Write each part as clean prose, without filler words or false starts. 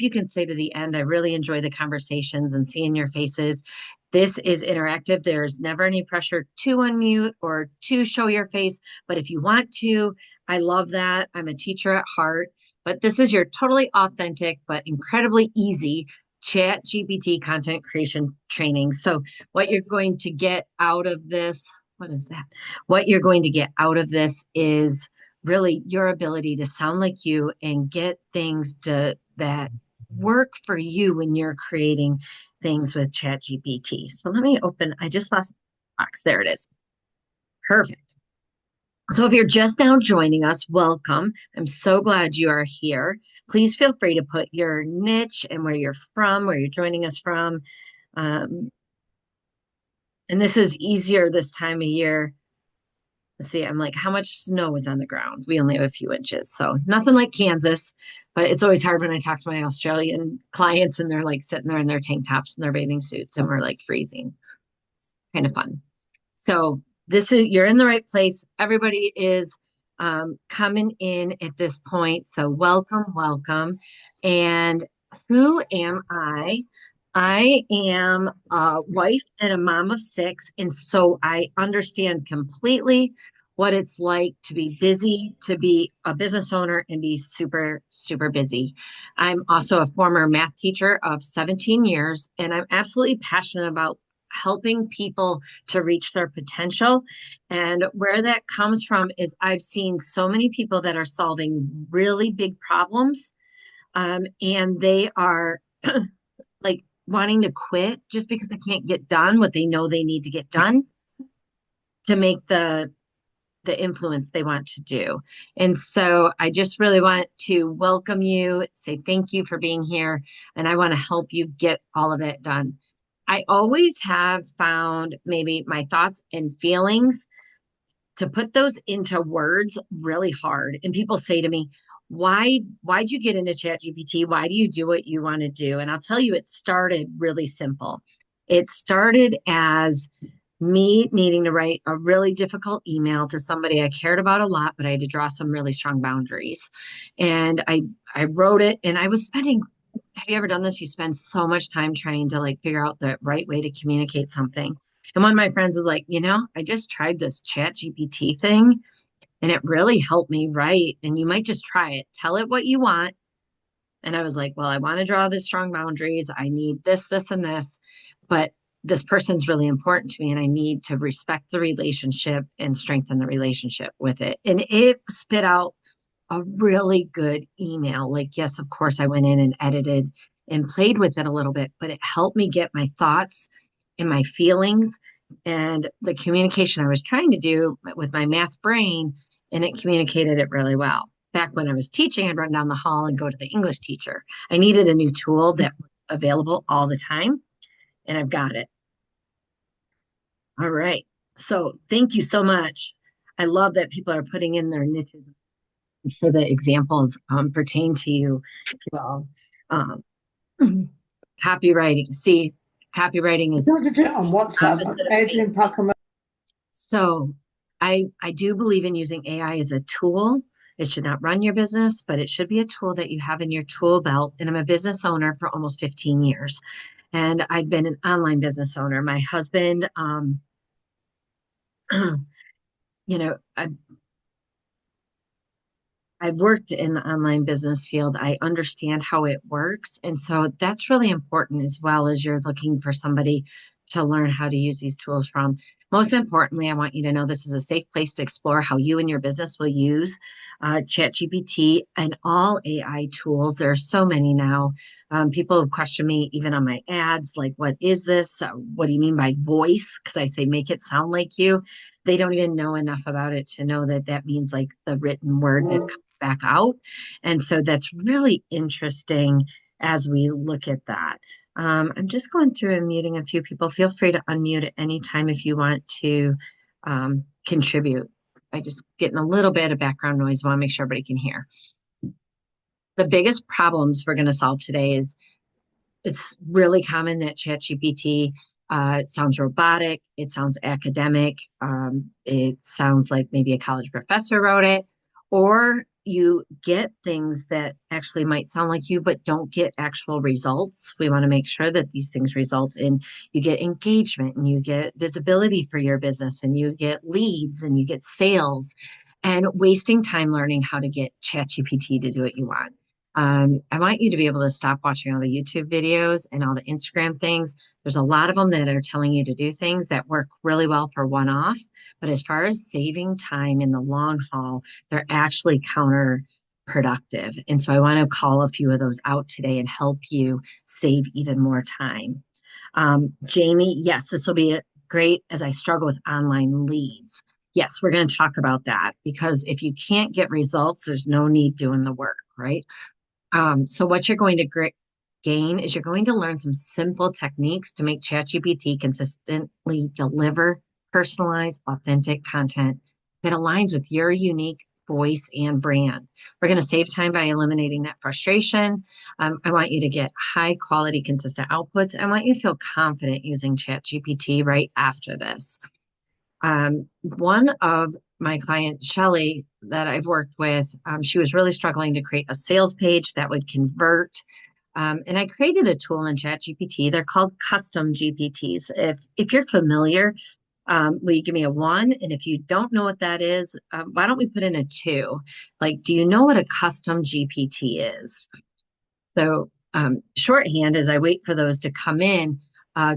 you can stay to the end. I really enjoy the conversations and seeing your faces. This is interactive. There's never any pressure to unmute or to show your face. But if you want to, I love that. I'm a teacher at heart, but this is your totally authentic, but incredibly easy chat GPT content creation training. So what you're going to get out of this, what is that? What you're going to get out of this is really your ability to sound like you and get things that work for you when you're creating things with ChatGPT. So let me open, I just lost my box. There it is. Perfect. So if you're just now joining us, welcome. I'm so glad you are here. Please feel free to put your niche and where you're from, where you're joining us from. Um, and this is easier this time of year. Let's see, I'm like, how much snow is on the ground? We only have a few inches, so nothing like Kansas, but it's always hard when I talk to my Australian clients and they're like sitting there in their tank tops and their bathing suits and we're like freezing. Kind of fun. So this is, you're in the right place. Everybody is coming in at this point. So welcome, welcome. And who am I? I am a wife and a mom of six. And so I understand completely what it's like to be busy, to be a business owner and be super, super busy. I'm also a former math teacher of 17 years, and I'm absolutely passionate about helping people to reach their potential. And where that comes from is I've seen so many people that are solving really big problems, and they are like wanting to quit just because they can't get done what they know they need to get done to make the influence they want to do. And so I just really want to welcome you, say thank you for being here, and I want to help you get all of that done. I always have found maybe my thoughts and feelings to put those into words really hard. And people say to me, why'd you get into ChatGPT? Why do you do what you want to do? And I'll tell you, it started really simple. It started as me needing to write a really difficult email to somebody I cared about a lot, but I had to draw some really strong boundaries. And I wrote it and I was spending, have you ever done this? You spend so much time trying to like figure out the right way to communicate something. And one of my friends was like, I just tried this chat GPT thing and it really helped me write. And you might just try it. Tell it what you want. And I was like, well, I want to draw this strong boundaries. I need this, this, and this. But this person's really important to me and I need to respect the relationship and strengthen the relationship with it. And it spit out a really good email. Like, yes, of course, I went in and edited and played with it a little bit, but it helped me get my thoughts and my feelings and the communication I was trying to do with my math brain, and it communicated it really well. Back when I was teaching, I'd run down the hall and go to the English teacher. I needed a new tool that was available all the time, and I've got it. All right. So thank you so much. I love that people are putting in their niches. I'm sure the examples pertain to you well. Um, copywriting. See, copywriting is You want to do it on WhatsApp? opposite of Adrian Facebook. Packham. So I do believe in using AI as a tool. It should not run your business, but it should be a tool that you have in your tool belt. And I'm a business owner for almost 15 years. And I've been an online business owner. My husband, you know, I've worked in the online business field. I understand how it works. And so that's really important as well as you're looking for somebody to learn how to use these tools from. Most importantly, I want you to know this is a safe place to explore how you and your business will use ChatGPT and all AI tools. There are so many now. People have questioned me even on my ads, like, what is this? What do you mean by voice? Because I say, make it sound like you. They don't even know enough about it to know that that means like the written word that back out. And so that's really interesting as we look at that. I'm just going through and muting a few people. Feel free to unmute at any time if you want to contribute. I just getting a little bit of background noise. I want to make sure everybody can hear. The biggest problems we're going to solve today is it's really common that ChatGPT it sounds robotic, it sounds academic, it sounds like maybe a college professor wrote it, or you get things that actually might sound like you, but don't get actual results. We want to make sure that these things result in you get engagement and you get visibility for your business and you get leads and you get sales and wasting time learning how to get ChatGPT to do what you want. I want you to be able to stop watching all the YouTube videos and all the Instagram things. There's a lot of them that are telling you to do things that work really well for one off. But as far as saving time in the long haul, they're actually counterproductive. And so I want to call a few of those out today and help you save even more time. Jamie, yes, this will be great as I struggle with online leads. Yes, we're going to talk about that because if you can't get results, there's no need doing the work, right? So what you're going to gain is you're going to learn some simple techniques to make ChatGPT consistently deliver personalized, authentic content that aligns with your unique voice and brand. We're going to save time by eliminating that frustration. I want you to get high quality, consistent outputs. I want you to feel confident using ChatGPT right after this. One of my client, Shelly, that I've worked with, she was really struggling to create a sales page that would convert. And I created a tool in ChatGPT. They're called custom GPTs. If you're familiar, will you give me a one? And if you don't know what that is, why don't we put in a two? Like, do you know what a custom GPT is? So, shorthand, as I wait for those to come in,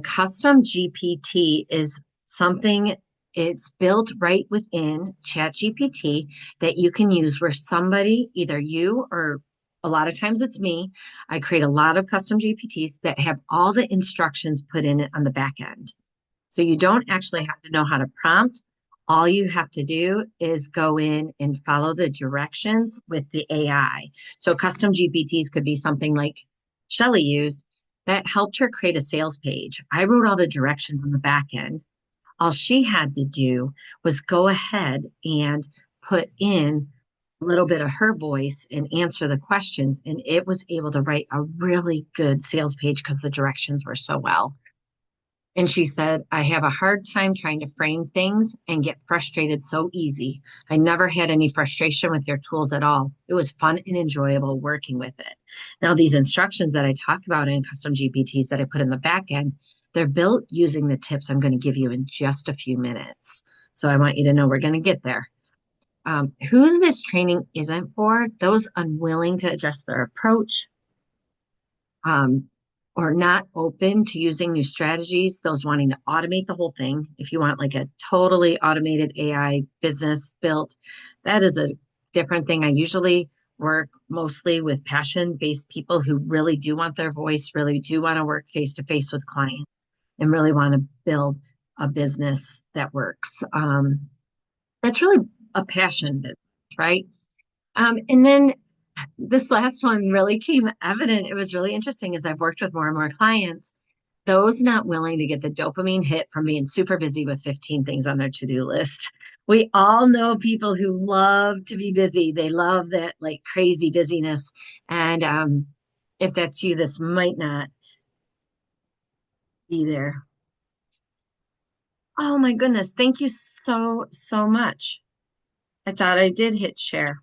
custom GPT is something, it's built right within ChatGPT that you can use where somebody, either you or a lot of times it's me, I create a lot of custom GPTs that have all the instructions put in it on the back end. So you don't actually have to know how to prompt. All you have to do is go in and follow the directions with the AI. So custom GPTs could be something like Shelly used that helped her create a sales page. I wrote all the directions on the back end. All she had to do was go ahead and put in a little bit of her voice and answer the questions. And it was able to write a really good sales page because the directions were so well. And she said, I have a hard time trying to frame things and get frustrated so easy. I never had any frustration with your tools at all. It was fun and enjoyable working with it. Now, these instructions that I talk about in custom GPTs that I put in the back end, they're built using the tips I'm going to give you in just a few minutes. So I want you to know we're going to get there. Who this training isn't for, those unwilling to adjust their approach, um, or not open to using new strategies, those wanting to automate the whole thing. If you want like a totally automated AI business built, that is a different thing. I usually work mostly with passion-based people who really do want their voice, really do want to work face to face with clients, and really want to build a business that works. That's really a passion business, right? And then this last one really came evident. It was really interesting as I've worked with more and more clients. Those not willing to get the dopamine hit from being super busy with 15 things on their to-do list. We all know people who love to be busy. They love that like crazy busyness. And if that's you, this might not be there. Oh my goodness. Thank you so, so much. I thought I did hit share.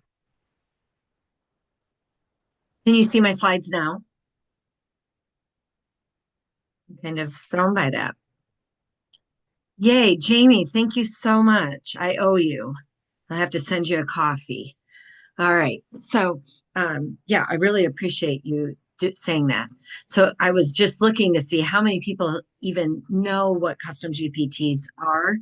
Can you see my slides now? I'm kind of thrown by that. Yay, Jamie, thank you so much. I owe you. I have to send you a coffee. All right. So, yeah, I really appreciate you saying that. So, I was just looking to see how many people even know what custom GPTs are.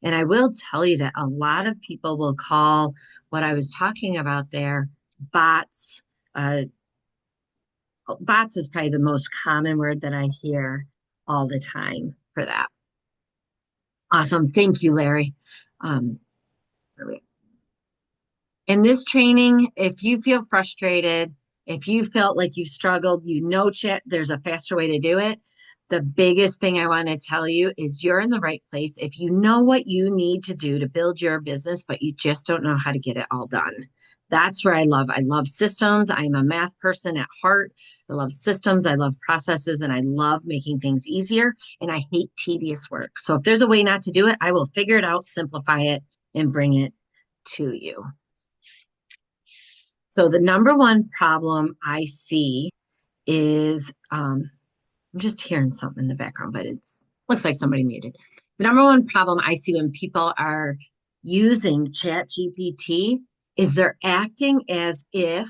And I will tell you that a lot of people will call what I was talking about there bots. Bots is probably the most common word that I hear all the time for that. Awesome. Thank you, Larry. Um, in this training, if you feel frustrated, if you felt like you struggled, you know, Chat, there's a faster way to do it. The biggest thing I want to tell you is you're in the right place. If you know what you need to do to build your business, but you just don't know how to get it all done. That's where I love. I love systems. I'm a math person at heart. I love systems. I love processes and I love making things easier. And I hate tedious work. So if there's a way not to do it, I will figure it out, simplify it, and bring it to you. So the number one problem I see is I'm just hearing something in the background, but it's looks like somebody muted. The number one problem I see when people are using ChatGPT is they're acting as if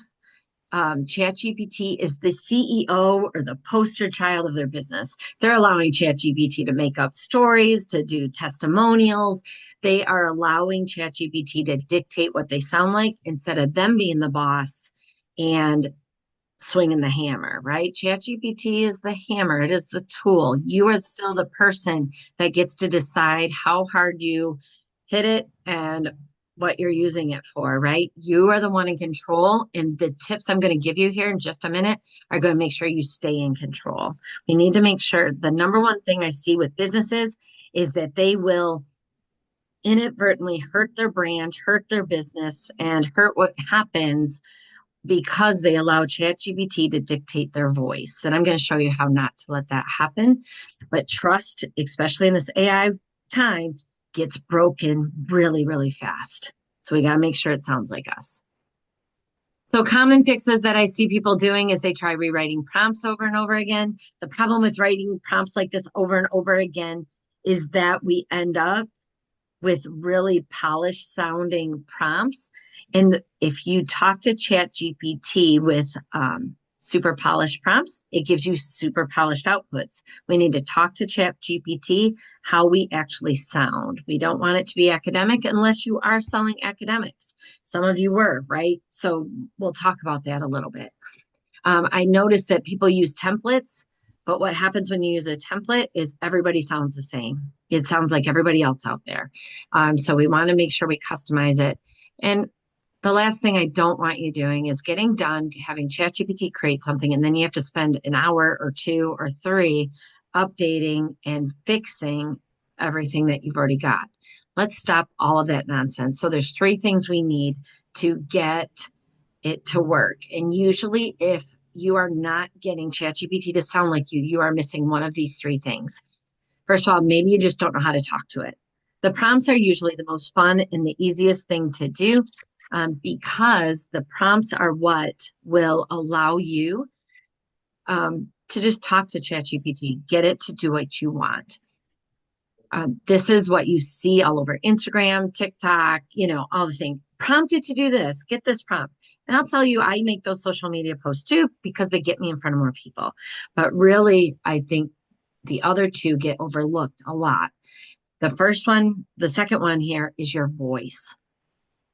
ChatGPT is the CEO or the poster child of their business. They're allowing ChatGPT to make up stories, to do testimonials. They are allowing ChatGPT to dictate what they sound like instead of them being the boss and swinging the hammer, right? ChatGPT is the hammer, it is the tool. You are still the person that gets to decide how hard you hit it and what you're using it for, right? You are the one in control. And the tips I'm going to give you here in just a minute are going to make sure you stay in control. We need to make sure the number one thing I see with businesses is that they will inadvertently hurt their brand, hurt their business, and hurt what happens because they allow ChatGPT to dictate their voice. And I'm going to show you how not to let that happen. But trust, especially in this AI time, gets broken really, really fast. So we got to make sure it sounds like us. So common fixes that I see people doing is they try rewriting prompts over and over again. The problem with writing prompts like this over and over again is that we end up with really polished sounding prompts. And if you talk to ChatGPT with super polished prompts, it gives you super polished outputs. We need to talk to ChatGPT how we actually sound. We don't want it to be academic unless you are selling academics. Some of you were, right? So we'll talk about that a little bit. I noticed that people use templates, but what happens when you use a template is everybody sounds the same. It sounds like everybody else out there. So we want to make sure we customize it. And the last thing I don't want you doing is getting done having ChatGPT create something, and then you have to spend an hour or two or three updating and fixing everything that you've already got. Let's stop all of that nonsense. So there's three things we need to get it to work. And usually if you are not getting ChatGPT to sound like you are missing one of these three things. First of all, maybe you just don't know how to talk to it. The prompts are usually the most fun and the easiest thing to do because the prompts are what will allow you to just talk to ChatGPT, get it to do what you want. This is what you see all over Instagram, TikTok, all the things. Prompt it to do this, get this prompt. And I'll tell you, I make those social media posts too because they get me in front of more people. But really, I think the other two get overlooked a lot. The second one here is your voice.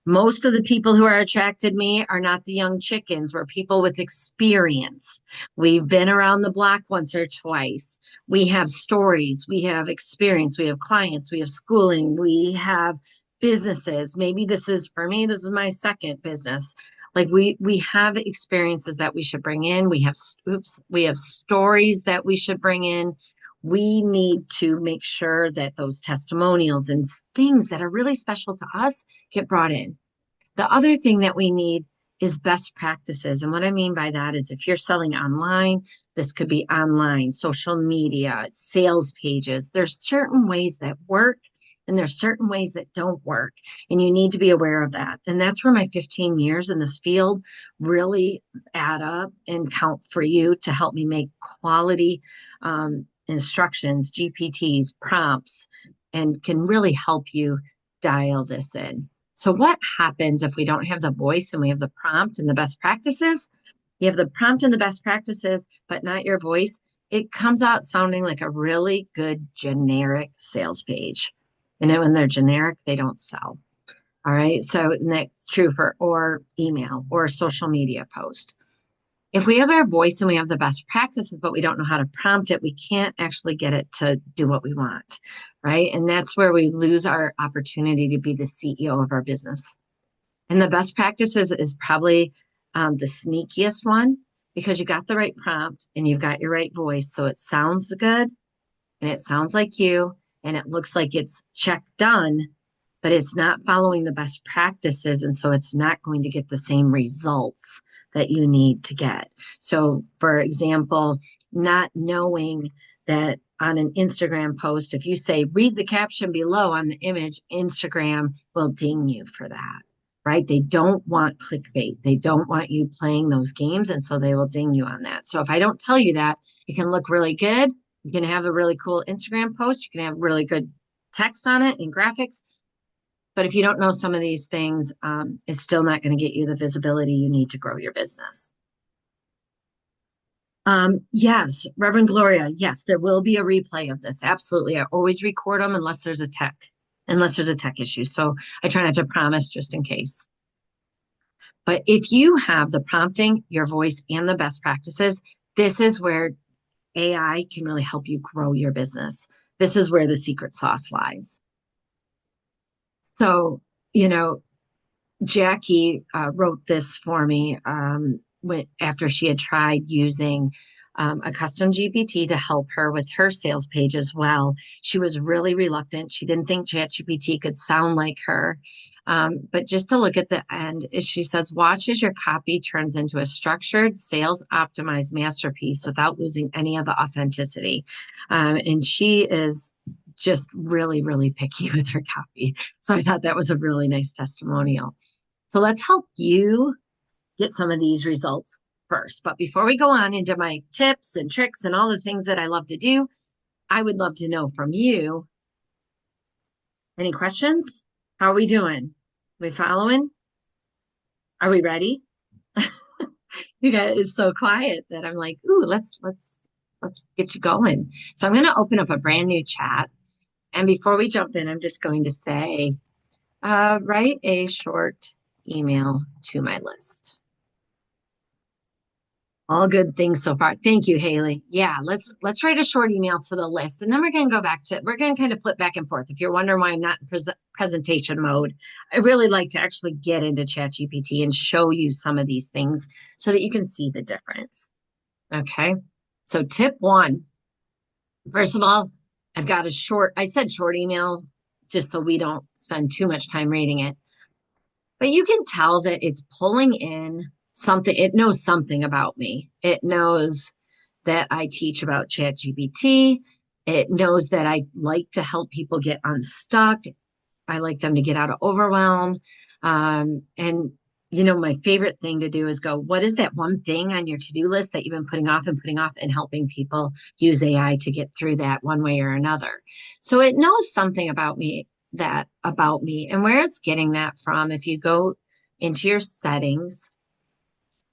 Most of the people who are attracted me are not the young chickens. We're people with experience. We've been around the block once or twice. We have stories. We have experience. We have clients. We have schooling. We have businesses. Maybe this is for me, this is my second business. Like we have experiences that we should bring in. We have stories that we should bring in. We need to make sure that those testimonials and things that are really special to us get brought in. The other thing that we need is best practices. And what I mean by that is if you're selling online, this could be online, social media, sales pages. There's certain ways that work and there's certain ways that don't work. And you need to be aware of that. And that's where my 15 years in this field really add up and count for you to help me make quality instructions, GPTs, prompts, and can really help you dial this in. So what happens if we don't have the voice and we have the prompt and the best practices? You have the prompt and the best practices, but not your voice. It comes out sounding like a really good generic sales page. And when they're generic, they don't sell. All right. So that's true for or email or social media post. If we have our voice and we have the best practices, but we don't know how to prompt it, we can't actually get it to do what we want, right? And that's where we lose our opportunity to be the CEO of our business. And the best practices is probably the sneakiest one because you got the right prompt and you've got your right voice. So it sounds good and it sounds like you and it looks like it's check done, but it's not following the best practices. And so it's not going to get the same results that you need to get. So for example, not knowing that on an Instagram post, if you say, read the caption below on the image, Instagram will ding you for that. right? They don't want clickbait. They don't want you playing those games. And so they will ding you on that. So if I don't tell you that, it can look really good. You can have a really cool Instagram post. You can have really good text on it and graphics. But if you don't know some of these things, it's still not going to get you the visibility you need to grow your business. Yes, Reverend Gloria. Yes, there will be a replay of this. Absolutely. I always record them unless there's a tech issue. So I try not to promise just in case. But if you have the prompting, your voice, and the best practices, this is where AI can really help you grow your business. This is where the secret sauce lies. So, you know, Jackie wrote this for me after she had tried using a custom GPT to help her with her sales page as well. She was really reluctant. She didn't think ChatGPT could sound like her. But just to look at the end, she says, watch as your copy turns into a structured, sales optimized masterpiece without losing any of the authenticity. And she is just really, really picky with her copy. So I thought that was a really nice testimonial. So let's help you get some of these results first. But before we go on into my tips and tricks and all the things that I love to do, I would love to know from you. Any questions? How are we doing? We following? Are we ready? You guys is so quiet that I'm like, ooh, let's get you going. So I'm going to open up a brand new chat. And before we jump in, I'm just going to say, write a short email to my list. All good things so far. Thank you, Haley. Yeah, let's write a short email to the list, and then we're going to kind of flip back and forth. If you're wondering why I'm not in presentation mode, I really like to actually get into ChatGPT and show you some of these things so that you can see the difference. Okay. So tip one, first of all, I said short email just so we don't spend too much time reading it. But you can tell that it's pulling in something. It knows something about me. It knows that I teach about ChatGPT. It knows that I like to help people get unstuck. I like them to get out of overwhelm. And my favorite thing to do is go, what is that one thing on your to-do list that you've been putting off and helping people use AI to get through that one way or another? So it knows something about me and where it's getting that from. If you go into your settings,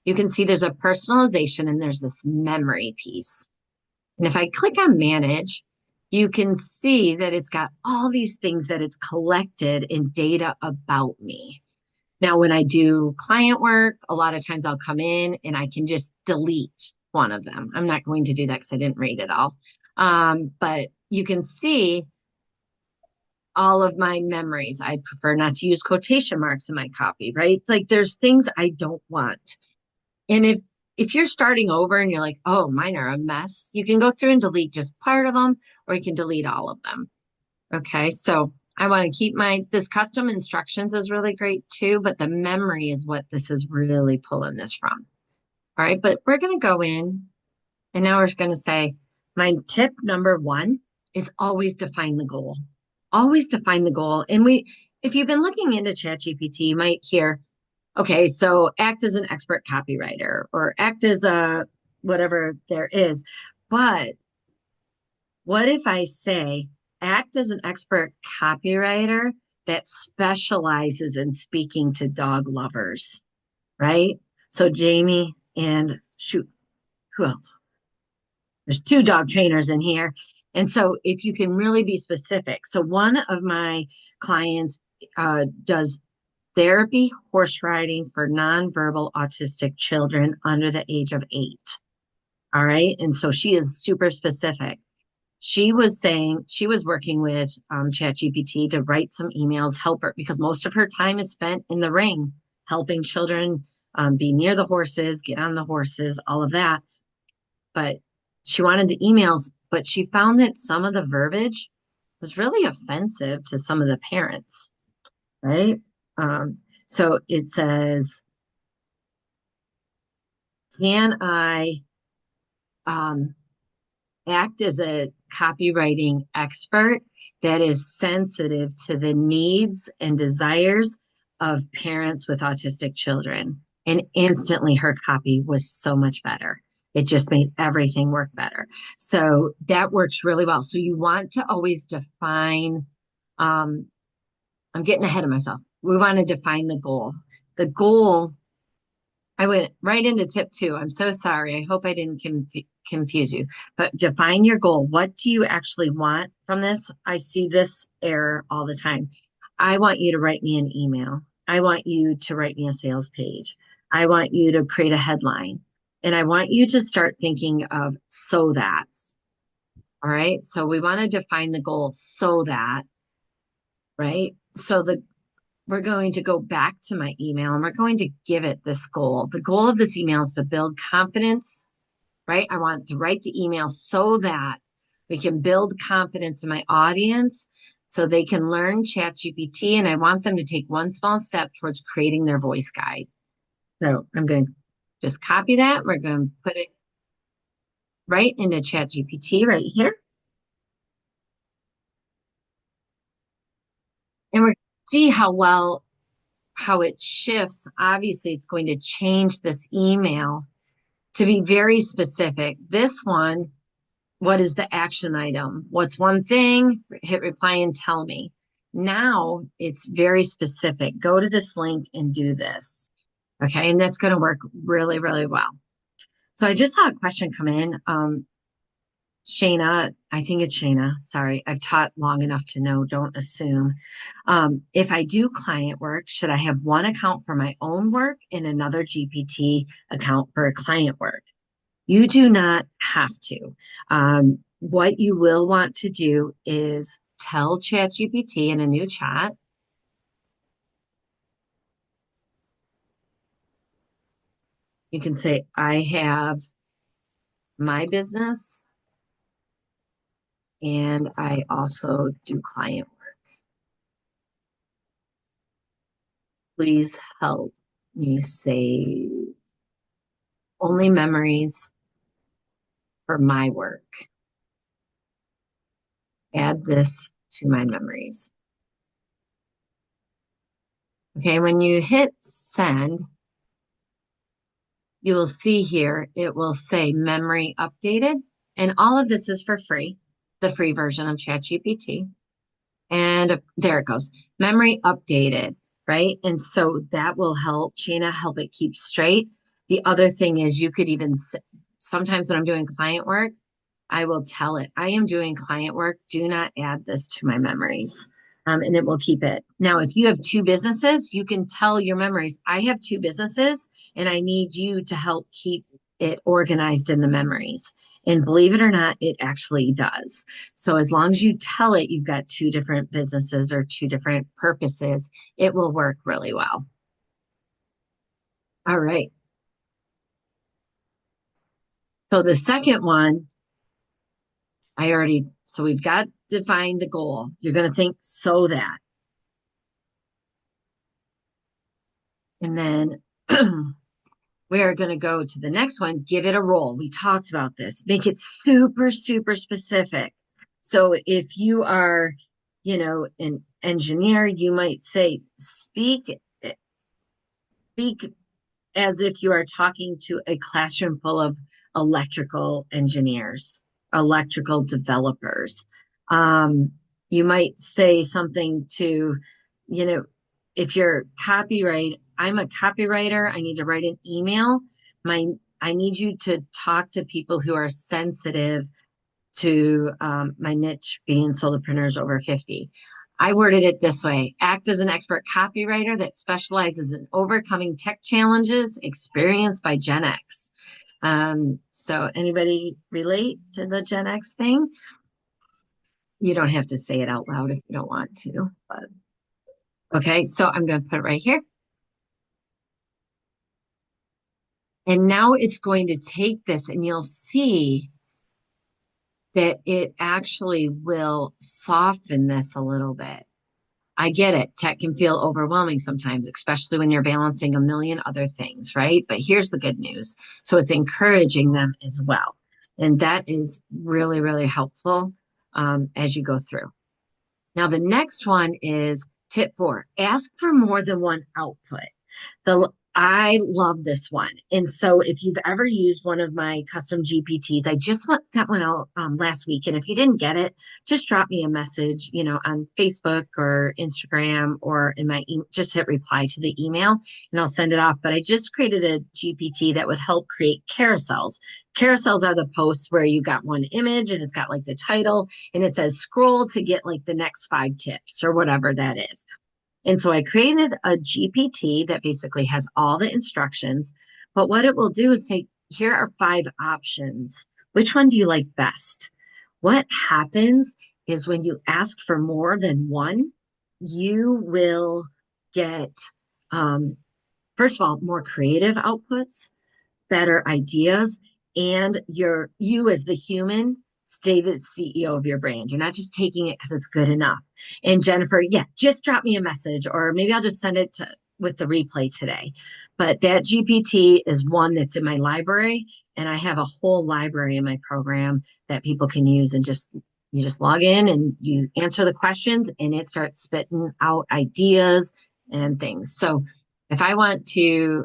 you can see there's a personalization and there's this memory piece. And if I click on manage, you can see that it's got all these things that it's collected in data about me. Now, when I do client work, a lot of times I'll come in and I can just delete one of them. I'm not going to do that because I didn't read it all. But you can see all of my memories. I prefer not to use quotation marks in my copy, right? Like there's things I don't want. And if you're starting over and you're like, oh, mine are a mess, you can go through and delete just part of them, or you can delete all of them. Okay, so I want to keep this custom instructions is really great too, but the memory is what this is really pulling this from. All right, but we're going to go in and now we're going to say, my tip number one is always define the goal. Always define the goal. And if you've been looking into ChatGPT, you might hear, okay, so act as an expert copywriter or act as a whatever there is. But what if I say act as an expert copywriter that specializes in speaking to dog lovers, right? So Jamie and shoot, who else? There's two dog trainers in here. And so if you can really be specific. So one of my clients does therapy horse riding for nonverbal autistic children under the age of 8. All right. And so she is super specific. She was saying she was working with ChatGPT to write some emails, help her, because most of her time is spent in the ring, helping children be near the horses, get on the horses, all of that. But she wanted the emails, but she found that some of the verbiage was really offensive to some of the parents, right? So it says, can I act as a copywriting expert that is sensitive to the needs and desires of parents with autistic children, and instantly her copy was so much better. It just made everything work better. So that works really well. So you want to always define, um, I'm getting ahead of myself. We want to define the goal. The goal, I went right into tip two. I'm so sorry. I hope I didn't confuse you, but define your goal. What do you actually want from this? I see this error all the time. I want you to write me an email. I want you to write me a sales page. I want you to create a headline. And I want you to start thinking of so that's. All right. So we want to define the goal so that, right? So we're going to go back to my email and we're going to give it this goal. The goal of this email is to build confidence, right? I want to write the email so that we can build confidence in my audience so they can learn ChatGPT. And I want them to take one small step towards creating their voice guide. So I'm going to just copy that. We're going to put it right into ChatGPT right here. And we're going to see how it shifts. Obviously, it's going to change this email to be very specific. This one, what is the action item? What's one thing? Hit reply and tell me. Now it's very specific. Go to this link and do this. Okay. And that's going to work really, really well. So I just saw a question come in. Shayna, I think it's Shayna. Sorry, I've taught long enough to know, don't assume. If I do client work, should I have one account for my own work and another GPT account for a client work? You do not have to. What you will want to do is tell ChatGPT in a new chat. You can say, I have my business and I also do client work. Please help me save only memories for my work. Add this to my memories. Okay, when you hit send, you will see here, it will say memory updated. And all of this is for free, the free version of ChatGPT. And there it goes, memory updated, right? And so that will help Shayna help it keep straight. The other thing is you could even, sometimes when I'm doing client work, I will tell it, I am doing client work. Do not add this to my memories. And it will keep it. Now, if you have two businesses, you can tell your memories, I have two businesses and I need you to help keep it organized in the memories. And believe it or not, it actually does. So as long as you tell it you've got two different businesses or two different purposes, it will work really well. All right. So the second one, so we've got defined the goal. You're going to think so that. And then we are going to go to the next one, give it a role. We talked about this. Make it super, super specific. So if you are, an engineer, you might say, speak as if you are talking to a classroom full of electrical engineers, electrical developers. You might say something to, you know, if you're copyright, I'm a copywriter, I need to write an email. I need you to talk to people who are sensitive to my niche being solopreneurs over 50. I worded it this way: act as an expert copywriter that specializes in overcoming tech challenges experienced by Gen X. So anybody relate to the Gen X thing? You don't have to say it out loud if you don't want to, but okay, so I'm going to put it right here. And now it's going to take this and you'll see that it actually will soften this a little bit. I get it. Tech can feel overwhelming sometimes, especially when you're balancing a million other things, right? But here's the good news. So it's encouraging them as well. And that is really, really helpful as you go through. Now, the next one is Tip four, ask for more than one output. I love this one. And so if you've ever used one of my custom GPTs, I just sent one out last week. And if you didn't get it, just drop me a message, on Facebook or Instagram or in my just hit reply to the email and I'll send it off. But I just created a GPT that would help create carousels. Carousels are the posts where you got one image and it's got like the title and it says scroll to get like the next 5 tips or whatever that is. And so I created a GPT that basically has all the instructions. But what it will do is say, here are 5 options. Which one do you like best? What happens is when you ask for more than one, you will get, first of all, more creative outputs, better ideas, and you as the human stay the CEO of your brand. You're not just taking it because it's good enough. And Jennifer, yeah, just drop me a message, or maybe I'll just send it with the replay today. But that GPT is one that's in my library, and I have a whole library in my program that people can use and you just log in and you answer the questions and it starts spitting out ideas and things. So if I want to,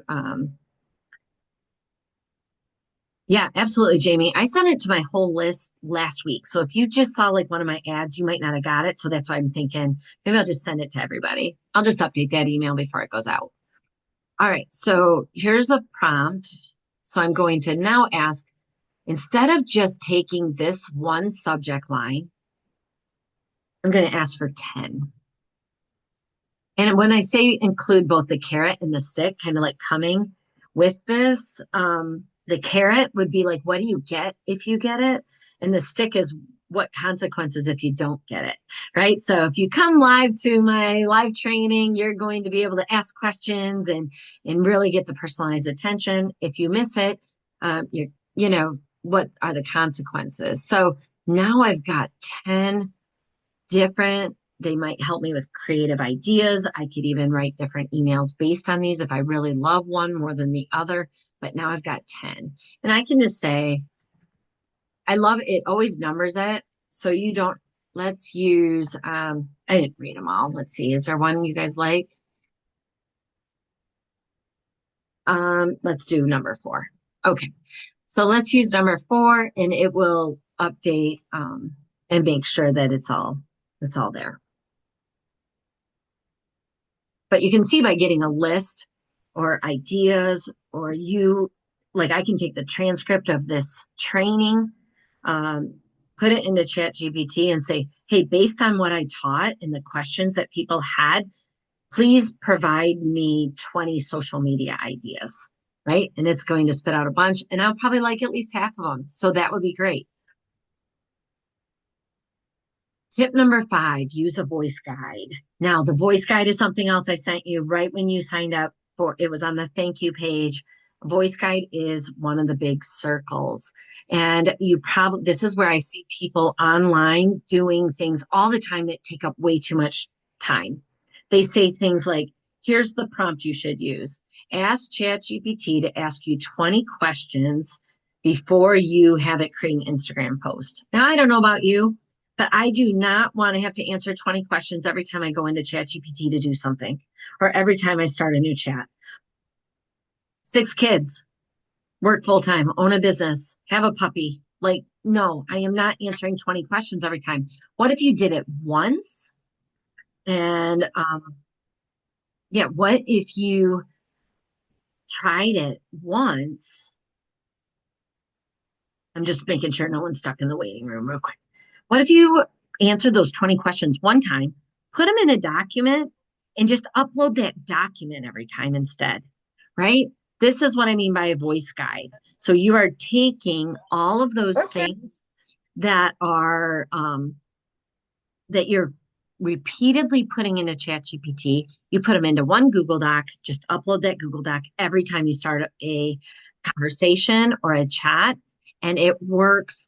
yeah, absolutely, Jamie. I sent it to my whole list last week. So if you just saw like one of my ads, you might not have got it. So that's why I'm thinking maybe I'll just send it to everybody. I'll just update that email before it goes out. All right. So here's a prompt. So I'm going to now ask, instead of just taking this one subject line, I'm going to ask for 10. And when I say include both the carrot and the stick, kind of like coming with this, the carrot would be like, what do you get if you get it? And the stick is what consequences if you don't get it, right? So if you come live to my live training, you're going to be able to ask questions and really get the personalized attention. If you miss it, what are the consequences? So now I've got 10 different. They might help me with creative ideas. I could even write different emails based on these if I really love one more than the other. But now I've got 10. And I can just say, I love it, always numbers it. So you don't, let's use, I didn't read them all. Let's see. Is there one you guys like? Let's do number 4. Okay. So let's use number 4 and it will update and make sure that it's all there. But you can see by getting a list or ideas, or like I can take the transcript of this training, put it into ChatGPT and say, hey, based on what I taught and the questions that people had, please provide me 20 social media ideas, right? And it's going to spit out a bunch, and I'll probably like at least half of them. So that would be great. Tip number 5, use a voice guide. Now, the voice guide is something else I sent you right when you signed up for. It was on the thank you page. Voice guide is one of the big circles. And this is where I see people online doing things all the time that take up way too much time. They say things like, here's the prompt you should use. Ask ChatGPT to ask you 20 questions before you have it create an Instagram post. Now, I don't know about you, but I do not want to have to answer 20 questions every time I go into ChatGPT to do something or every time I start a new chat. 6 kids, work full time, own a business, have a puppy. Like, no, I am not answering 20 questions every time. What if you did it once? And yeah, what if you tried it once? I'm just making sure no one's stuck in the waiting room real quick. What if you answered those 20 questions one time, put them in a document, and just upload that document every time instead, right? This is what I mean by a voice guide. So you are taking all of those things that are that you're repeatedly putting into ChatGPT. You put them into one Google Doc, just upload that Google Doc every time you start a conversation or a chat, and it works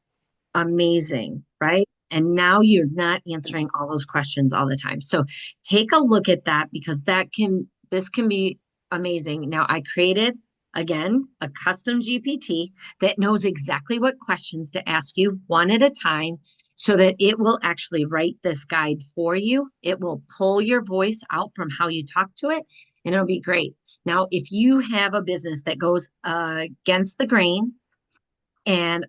amazing, right? And now you're not answering all those questions all the time. So take a look at that because this can be amazing. Now I created again, a custom GPT that knows exactly what questions to ask you one at a time so that it will actually write this guide for you. It will pull your voice out from how you talk to it, and it'll be great. Now, if you have a business that goes against the grain, and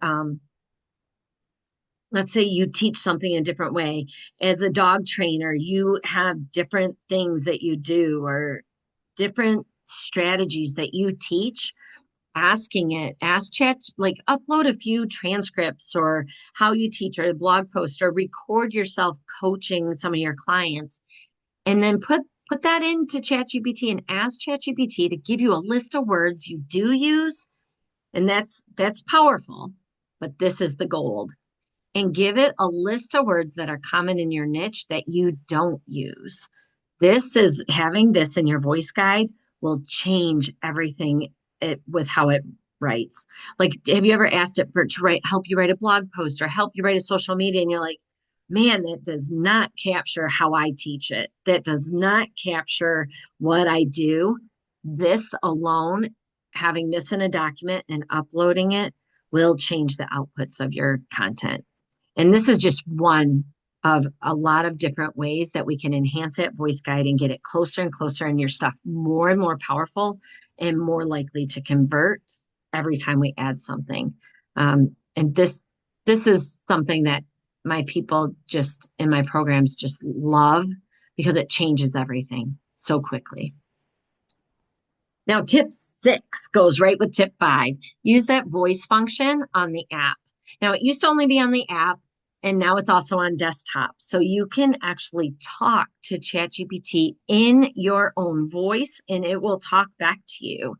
let's say you teach something a different way, as a dog trainer, you have different things that you do or different strategies that you teach, asking it, ask chat, like upload a few transcripts or how you teach or a blog post or record yourself coaching some of your clients and then put that into ChatGPT and ask ChatGPT to give you a list of words you do use. And that's powerful, but this is the gold. And give it a list of words that are common in your niche that you don't use. This is having this in your voice guide will change everything with how it writes. Like, have you ever asked it for to write, help you write a blog post or help you write a social media? And you're like, man, that does not capture how I teach it. That does not capture what I do. This alone, having this in a document and uploading it will change the outputs of your content. And this is just one of a lot of different ways that we can enhance that voice guide and get it closer and closer and your stuff more and more powerful and more likely to convert every time we add something. And this is something that my people just in my programs just love because it changes everything so quickly. Now, tip 6 goes right with tip 5. Use that voice function on the app. Now, it used to only be on the app, and now it's also on desktop. So you can actually talk to ChatGPT in your own voice, and it will talk back to you.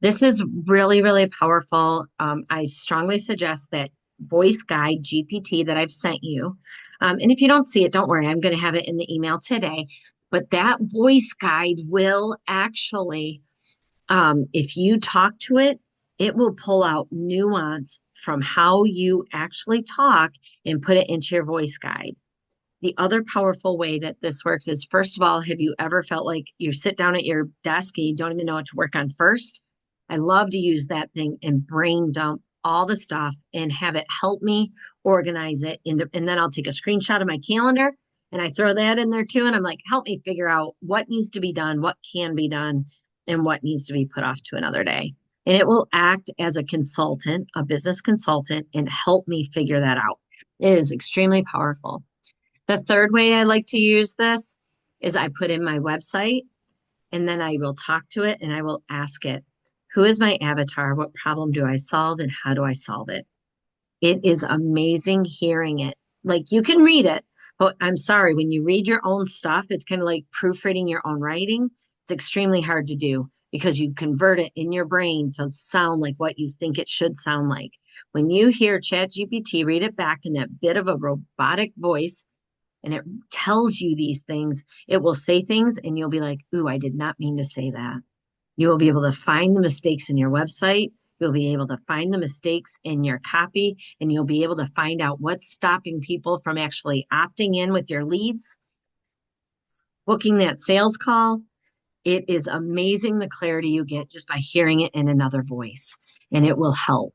This is really, really powerful. I strongly suggest that voice guide GPT that I've sent you. And if you don't see it, don't worry. I'm going to have it in the email today. But that voice guide will actually if you talk to it, it will pull out nuance from how you actually talk and put it into your voice guide. The other powerful way that this works is, first of all, have you ever felt like you sit down at your desk and you don't even know what to work on first? I love to use that thing and brain dump all the stuff and have it help me organize it. And then I'll take a screenshot of my calendar and I throw that in there too. And I'm like, help me figure out what needs to be done, what can be done, and what needs to be put off to another day. And it will act as a consultant, a business consultant, and help me figure that out. It is extremely powerful. The third way I like to use this is I put in my website and then I will talk to it and I will ask it, who is my avatar? What problem do I solve and how do I solve it? It is amazing hearing it. Like you can read it, but I'm sorry, when you read your own stuff, it's kind of like proofreading your own writing. It's extremely hard to do because you convert it in your brain to sound like what you think it should sound like. When you hear ChatGPT read it back in that bit of a robotic voice, and it tells you these things, it will say things and you'll be like, ooh, I did not mean to say that. You will be able to find the mistakes in your website. You'll be able to find the mistakes in your copy, and you'll be able to find out what's stopping people from actually opting in with your leads, booking that sales call. It is amazing the clarity you get just by hearing it in another voice, and it will help.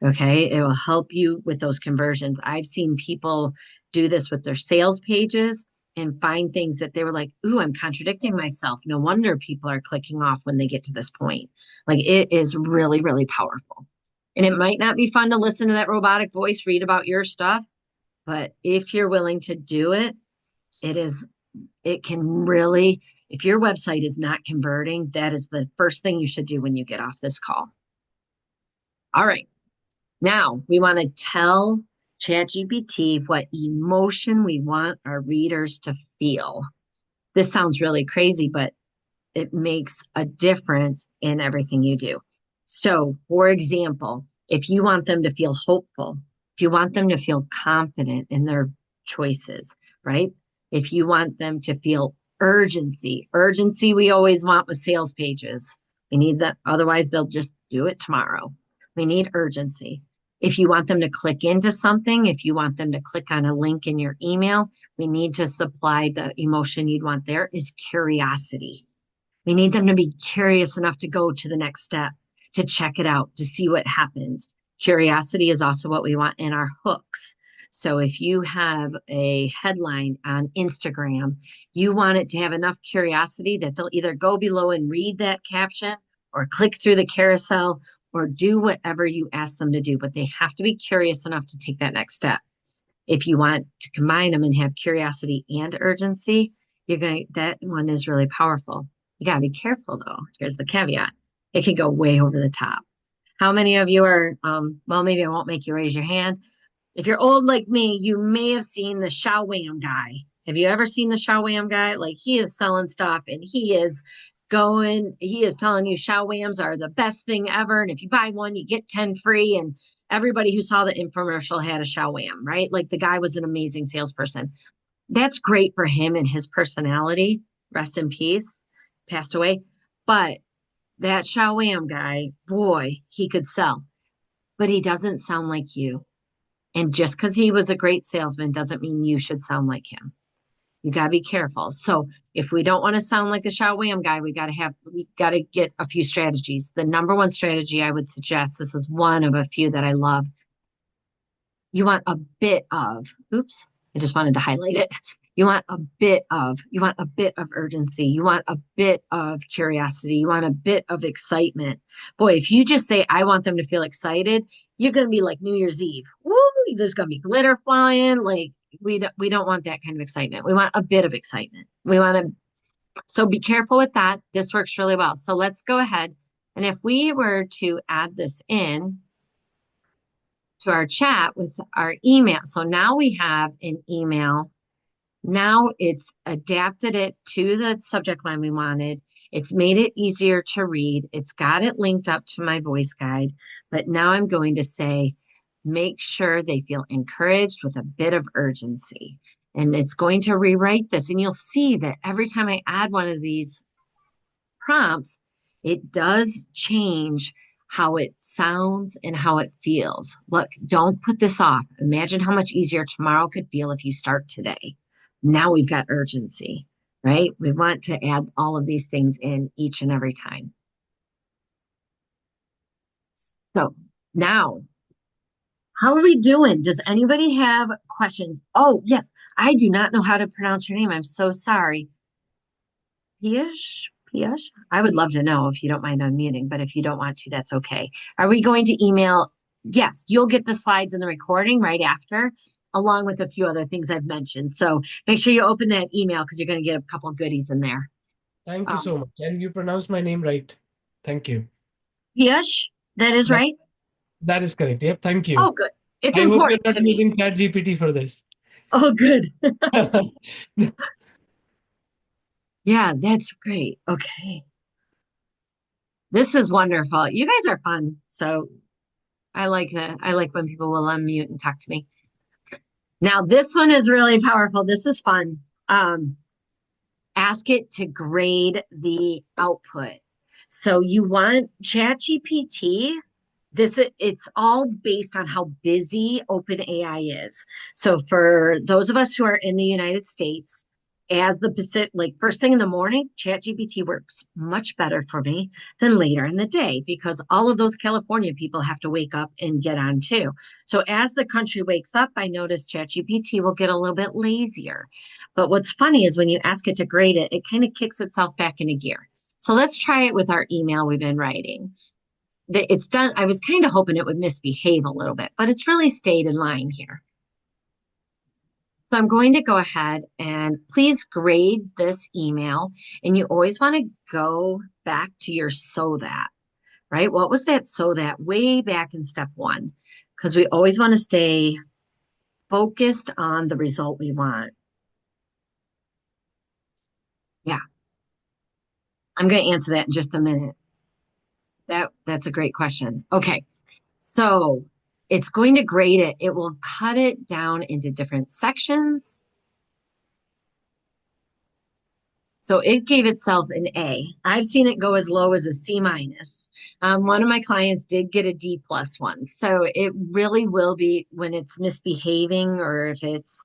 Okay. It will help you with those conversions. I've seen people do this with their sales pages and find things that they were like, ooh, I'm contradicting myself. No wonder people are clicking off when they get to this point. Like it is really, really powerful. And it might not be fun to listen to that robotic voice read about your stuff, but if you're willing to do it, it is, it can really, if your website is not converting, that is the first thing you should do when you get off this call. All right. Now we want to tell ChatGPT what emotion we want our readers to feel. This sounds really crazy, but it makes a difference in everything you do. So, for example, if you want them to feel hopeful, if you want them to feel confident in their choices, right? If you want them to feel urgency we always want with sales pages. We need that, otherwise, they'll just do it tomorrow. We need urgency. If you want them to click into something, if you want them to click on a link in your email, we need to supply the emotion you'd want there is curiosity. We need them to be curious enough to go to the next step, to check it out, to see what happens. Curiosity is also what we want in our hooks. So if you have a headline on Instagram, you want it to have enough curiosity that they'll either go below and read that caption or click through the carousel or do whatever you ask them to do, but they have to be curious enough to take that next step. If you want to combine them and have curiosity and urgency, that one is really powerful. You got to be careful though. Here's the caveat. It can go way over the top. How many of you are, well, maybe I won't make you raise your hand. If you're old like me, you may have seen the Chow Wham guy. Have you ever seen the Chow Wham guy? Like he is selling stuff and he is telling you Chow Whams are the best thing ever. And if you buy one, you get 10 free. And everybody who saw the infomercial had a Chow Wham, right? Like the guy was an amazing salesperson. That's great for him and his personality. Rest in peace, passed away. But that Chow Wham guy, boy, he could sell, but he doesn't sound like you. And just because he was a great salesman doesn't mean you should sound like him. You got to be careful. So if we don't want to sound like the Chow Wham guy, we got to get a few strategies. The number one strategy I would suggest, this is one of a few that I love. You want a bit of, oops, I just wanted to highlight it. You want a bit of urgency. You want a bit of curiosity. You want a bit of excitement. Boy, if you just say, I want them to feel excited, you're going to be like New Year's Eve. Woo, there's going to be glitter flying. Like we don't want that kind of excitement. We want a bit of excitement. So be careful with that. This works really well. So let's go ahead. And if we were to add this in to our chat with our email. So now we have an email. Now it's adapted it to the subject line we wanted. It's made it easier to read. It's got it linked up to my voice guide. But now I'm going to say, make sure they feel encouraged with a bit of urgency. And it's going to rewrite this. And you'll see that every time I add one of these prompts, it does change how it sounds and how it feels. Look, don't put this off. Imagine how much easier tomorrow could feel if you start today. Now we've got urgency, right? We want to add all of these things in each and every time. So now, how are we doing? Does anybody have questions? Oh, yes. I do not know how to pronounce your name. I'm so sorry. Piyush? Piyush? I would love to know if you don't mind unmuting, but if you don't want to, that's okay. Are we going to email? Yes, you'll get the slides and the recording right after, along with a few other things I've mentioned. So make sure you open that email because you're going to get a couple of goodies in there. Thank you so much. And you pronounced my name right. Thank you. Piyush, that is That right? that is correct. Yep. Thank Oh, you. good. It's I hope you're important not to me. using ChatGPT for this. Oh, good. Yeah, that's great. Okay. This is wonderful. You guys are fun. So I like that. I like when people will unmute and talk to me. Now, this one is really powerful. This is fun. Ask it to grade the output. So you want ChatGPT. It's all based on how busy OpenAI is. So for those of us who are in the United States, as the Pacific, like first thing in the morning, ChatGPT works much better for me than later in the day because all of those California people have to wake up and get on too. So as the country wakes up, I notice ChatGPT will get a little bit lazier. But what's funny is when you ask it to grade it, it kind of kicks itself back into gear. So let's try it with our email we've been writing. It's done. I was kind of hoping it would misbehave a little bit, but it's really stayed in line here. So I'm going to go ahead and please grade this email. And you always want to go back to your so that, right? What was that so that way back in step one? Because we always want to stay focused on the result we want. Yeah, I'm going to answer that in just a minute. That's a great question. Okay. So it's going to grade it. It will cut it down into different sections. So it gave itself an A. I've seen it go as low as a C minus. One of my clients did get a D plus one. So it really will be when it's misbehaving or if it's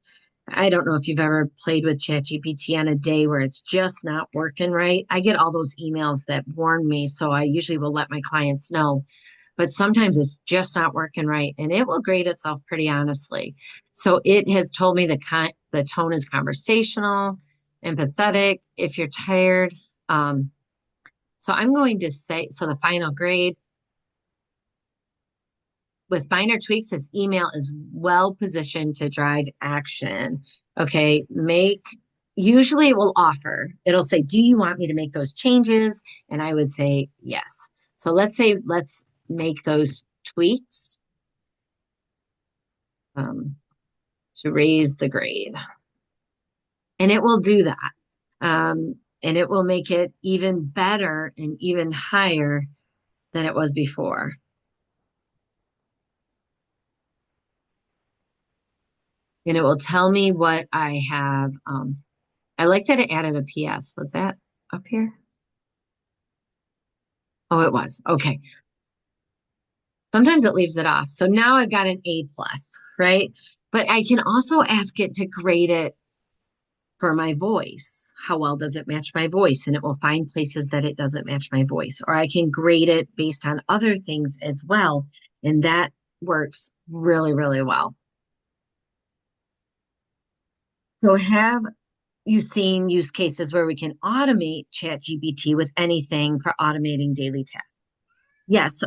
I don't know if you've ever played with ChatGPT on a day where it's just not working right. I get all those emails that warn me, so I usually will let my clients know. But sometimes it's just not working right, and it will grade itself pretty honestly. So it has told me the tone is conversational, empathetic. If you're tired, um, so I'm going to say so. The final grade with minor tweaks, this email is well positioned to drive action. Okay, usually it will offer, it'll say, do you want me to make those changes? And I would say yes. So let's make those tweaks um, to raise the grade. And it will do that. And it will make it even better and even higher than it was before. And it will tell me what I have. I like that it added a PS. Was that up here? Oh, it was. Okay. Sometimes it leaves it off. So now I've got an A plus, right? But I can also ask it to grade it for my voice. How well does it match my voice? And it will find places that it doesn't match my voice. Or I can grade it based on other things as well. And that works really, really well. So have you seen use cases where we can automate ChatGPT with anything for automating daily tasks? Yes,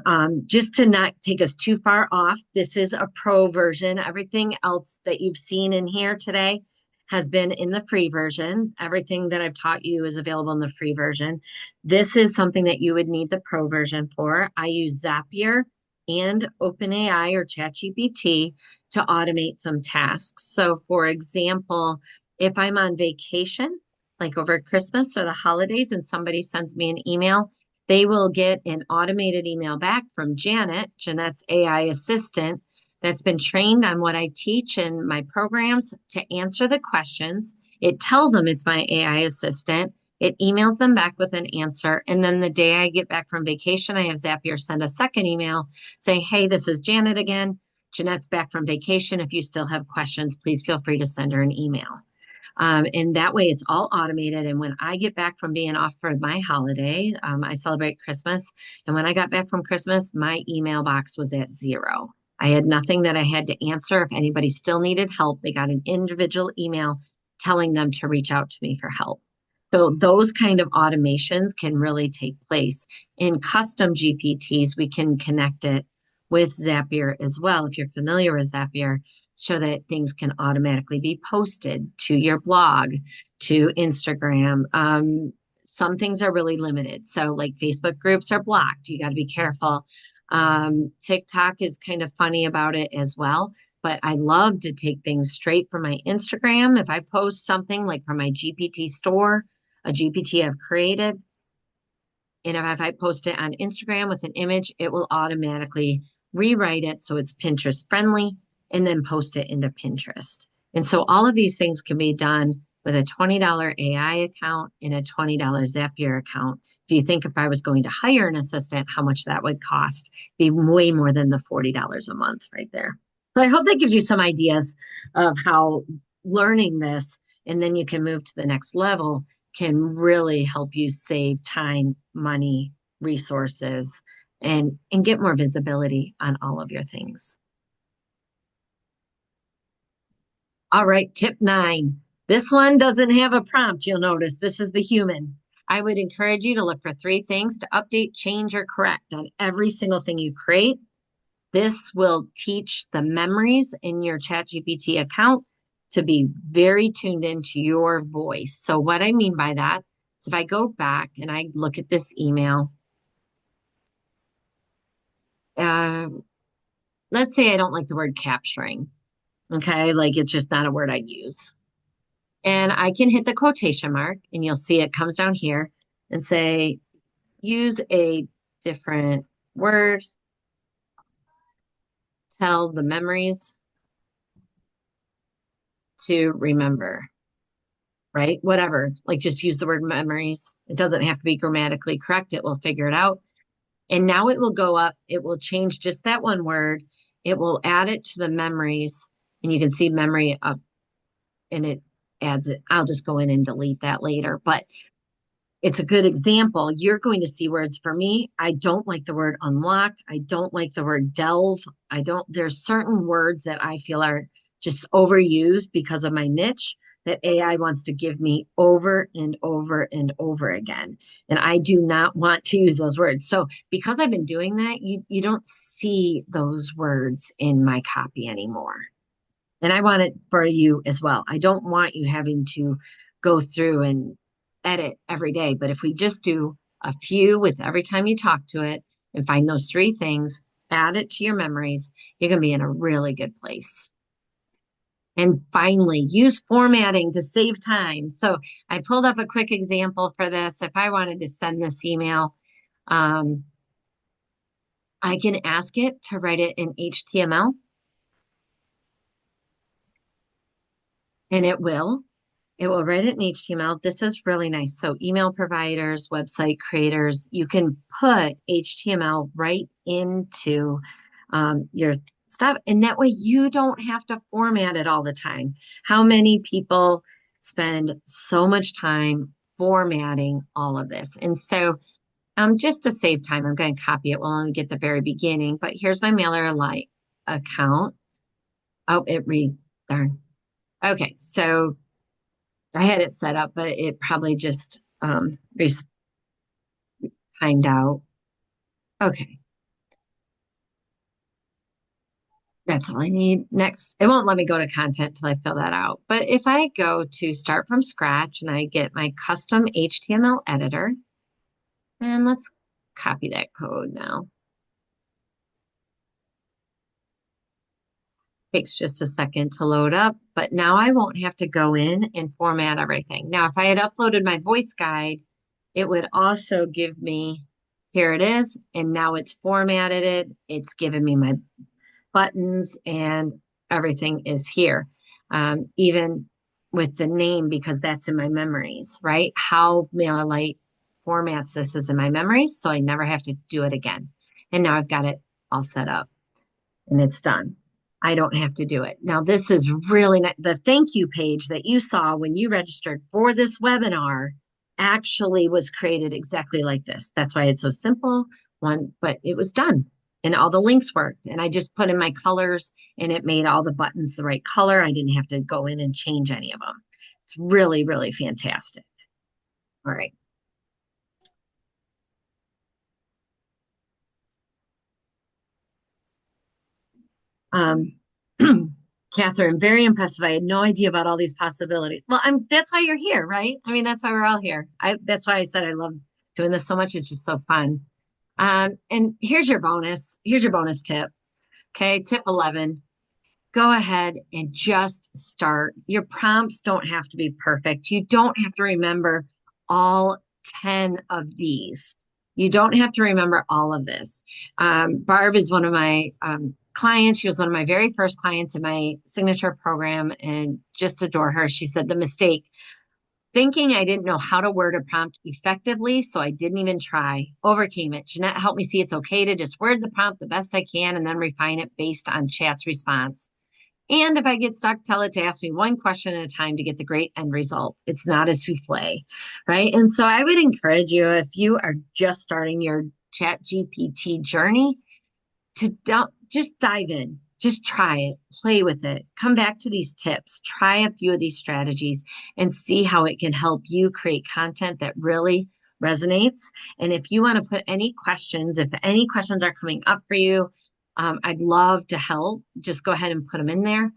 just to not take us too far off, this is a pro version. Everything else that you've seen in here today has been in the free version. Everything that I've taught you is available in the free version. This is something that you would need the pro version for. I use Zapier and OpenAI or ChatGPT to automate some tasks. So, for example, if I'm on vacation, like over Christmas or the holidays, and somebody sends me an email, they will get an automated email back from Janet, Jeanette's AI assistant, that's been trained on what I teach in my programs to answer the questions. It tells them it's my AI assistant. It emails them back with an answer. And then the day I get back from vacation, I have Zapier send a second email saying, hey, this is Janet again. Jeanette's back from vacation. If you still have questions, please feel free to send her an email. And that way it's all automated. And when I get back from being off for my holiday, I celebrate Christmas. And when I got back from Christmas, my email box was at zero. I had nothing that I had to answer. If anybody still needed help, they got an individual email telling them to reach out to me for help. So those kind of automations can really take place. In custom GPTs, we can connect it with Zapier as well. If you're familiar with Zapier, so that things can automatically be posted to your blog, to Instagram. Some things are really limited. So, like Facebook groups are blocked. You got to be careful. TikTok is kind of funny about it as well. But I love to take things straight from my Instagram. If I post something like from my GPT store, a GPT I've created, and if I post it on Instagram with an image, it will automatically rewrite it so it's Pinterest friendly and then post it into Pinterest. And so all of these things can be done with a $20 AI account and a $20 Zapier account. If you think if I was going to hire an assistant, how much that would cost, be way more than the $40 a month right there. So I hope that gives you some ideas of how learning this, and then you can move to the next level, can really help you save time, money, resources, and get more visibility on all of your things. All right, tip 9. This one doesn't have a prompt, you'll notice. This is the human. I would encourage you to look for 3 things to update, change, or correct on every single thing you create. This will teach the memories in your ChatGPT account to be very tuned into your voice. So, what I mean by that is if I go back and I look at this email, uh, let's say I don't like the word capturing. Okay. Like it's just not a word I'd use. And I can hit the quotation mark and you'll see it comes down here and say, use a different word, tell the memories to remember, right? Whatever, like just use the word memories. It doesn't have to be grammatically correct. It will figure it out. And now it will go up. It will change just that one word. It will add it to the memories. And you can see memory up and it adds it. I'll just go in and delete that later. But it's a good example. You're going to see words for me. I don't like the word unlock. I don't like the word delve. There's certain words that I feel are just overused because of my niche that AI wants to give me over and over and over again. And I do not want to use those words. So because I've been doing that, you don't see those words in my copy anymore. And I want it for you as well. I don't want you having to go through and edit every day. But if we just do a few with every time you talk to it and find those three things, add it to your memories, you're going to be in a really good place. And finally, use formatting to save time. So I pulled up a quick example for this. If I wanted to send this email, um, I can ask it to write it in HTML, and it will. It will write it in HTML. This is really nice. So email providers, website creators, you can put HTML right into your stuff. And that way you don't have to format it all the time. How many people spend so much time formatting all of this? And so just to save time, I'm going to copy it. We'll only get the very beginning, but here's my MailerLite account. Oh, it reads, darn. Okay, so I had it set up, but it probably just timed out. Okay, that's all I need. Next, it won't let me go to content till I fill that out. But if I go to start from scratch and I get my custom HTML editor, and let's copy that code now. Takes just a second to load up, but now I won't have to go in and format everything. Now, if I had uploaded my voice guide, it would also give me, here it is, and now it's formatted it. It's given me my buttons and everything is here. Even with the name, because that's in my memories, right? How MailerLite formats this is in my memories, so I never have to do it again. And now I've got it all set up and it's done. I don't have to do it. Now, this is really not, the thank you page that you saw when you registered for this webinar actually was created exactly like this. That's why it's so simple, one, but it was done and all the links worked. And I just put in my colors and it made all the buttons the right color. I didn't have to go in and change any of them. It's really, really fantastic. All right. Um, Catherine, very impressive. I had no idea about all these possibilities. Well, that's why you're here, right? I mean, that's why we're all here. That's why I said I love doing this so much. It's just so fun. And here's your bonus. Here's your bonus tip. Okay, tip 11. Go ahead and just start. Your prompts don't have to be perfect. You don't have to remember all 10 of these. You don't have to remember all of this. Barb is one of my clients. She was one of my very first clients in my signature program and just adore her. She said the mistake, thinking I didn't know how to word a prompt effectively, so I didn't even try. Overcame it. Jeanette helped me see it's okay to just word the prompt the best I can and then refine it based on chat's response. And if I get stuck, tell it to ask me one question at a time to get the great end result. It's not a souffle, right? And so I would encourage you, if you are just starting your ChatGPT journey, to just dive in, just try it, play with it, come back to these tips, try a few of these strategies and see how it can help you create content that really resonates. And if you want to put any questions, if any questions are coming up for you, I'd love to help. Just go ahead and put them in there.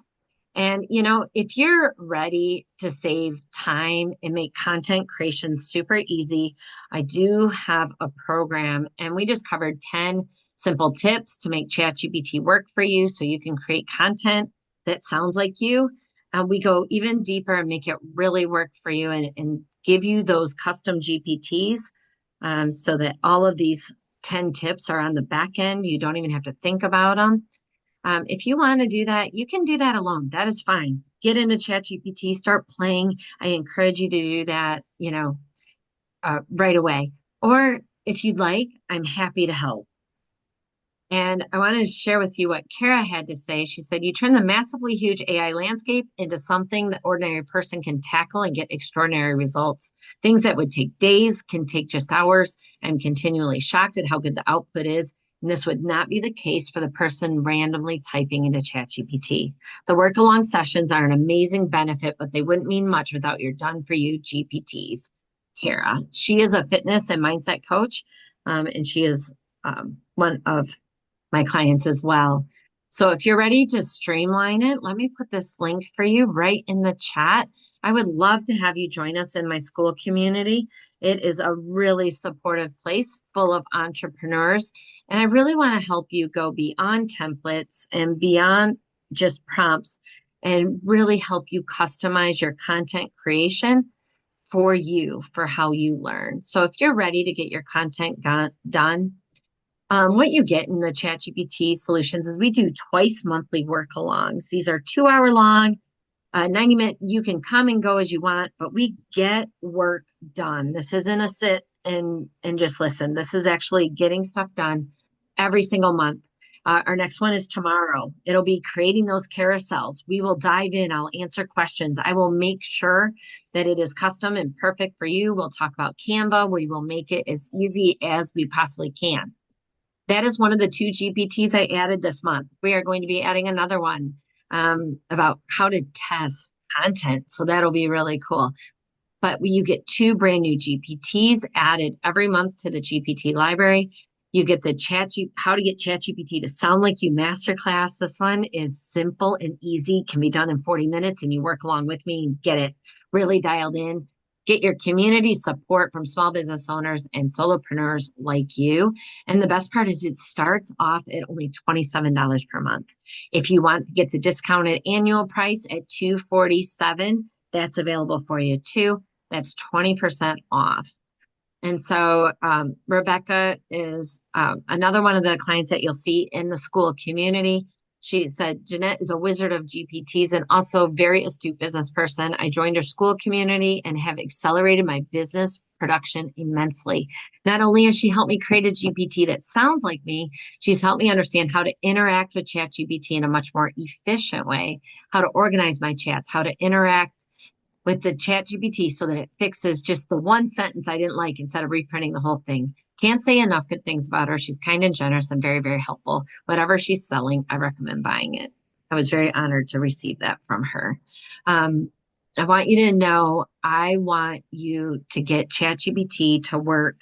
And, if you're ready to save time and make content creation super easy, I do have a program and we just covered 10 simple tips to make ChatGPT work for you so you can create content that sounds like you. We go even deeper and make it really work for you and give you those custom GPTs so that all of these 10 tips are on the back end. You don't even have to think about them. If you want to do that, you can do that alone. That is fine. Get into ChatGPT, start playing. I encourage you to do that, right away. Or if you'd like, I'm happy to help. And I wanted to share with you what Kara had to say. She said, you turn the massively huge AI landscape into something the ordinary person can tackle and get extraordinary results. Things that would take days can take just hours. I'm continually shocked at how good the output is. And this would not be the case for the person randomly typing into ChatGPT. The work along sessions are an amazing benefit, but they wouldn't mean much without your done for you GPTs. Kara. She is a fitness and mindset coach, and she is one of my clients as well. So if you're ready to streamline it, let me put this link for you right in the chat. I would love to have you join us in my school community. It is a really supportive place full of entrepreneurs. And I really want to help you go beyond templates and beyond just prompts and really help you customize your content creation for you, for how you learn. So if you're ready to get your content done, what you get in the ChatGPT solutions is we do twice monthly work alongs. These are 2 hour long, 90-minute. You can come and go as you want, but we get work done. This isn't a sit and just listen. This is actually getting stuff done every single month. Our next one is tomorrow. It'll be creating those carousels. We will dive in. I'll answer questions. I will make sure that it is custom and perfect for you. We'll talk about Canva. We will make it as easy as we possibly can. That is one of the two GPTs I added this month. We are going to be adding another one about how to test content. So that'll be really cool. But you get two brand new GPTs added every month to the GPT library. You get the how to get ChatGPT to sound like you masterclass. This one is simple and easy, can be done in 40 minutes, and you work along with me and get it really dialed in. Get your community support from small business owners and solopreneurs like you. And the best part is it starts off at only $27 per month. If you want to get the discounted annual price at $247, that's available for you too. That's 20% off. And so Rebecca is another one of the clients that you'll see in the school community. She said, Jeanette is a wizard of GPTs and also a very astute business person. I joined her school community and have accelerated my business production immensely. Not only has she helped me create a GPT that sounds like me, she's helped me understand how to interact with ChatGPT in a much more efficient way, how to organize my chats, how to interact with the ChatGPT so that it fixes just the one sentence I didn't like instead of reprinting the whole thing. Can't say enough good things about her. She's kind and generous and very, very helpful. Whatever she's selling, I recommend buying it. I was very honored to receive that from her. I want you to know I want you to get ChatGPT to work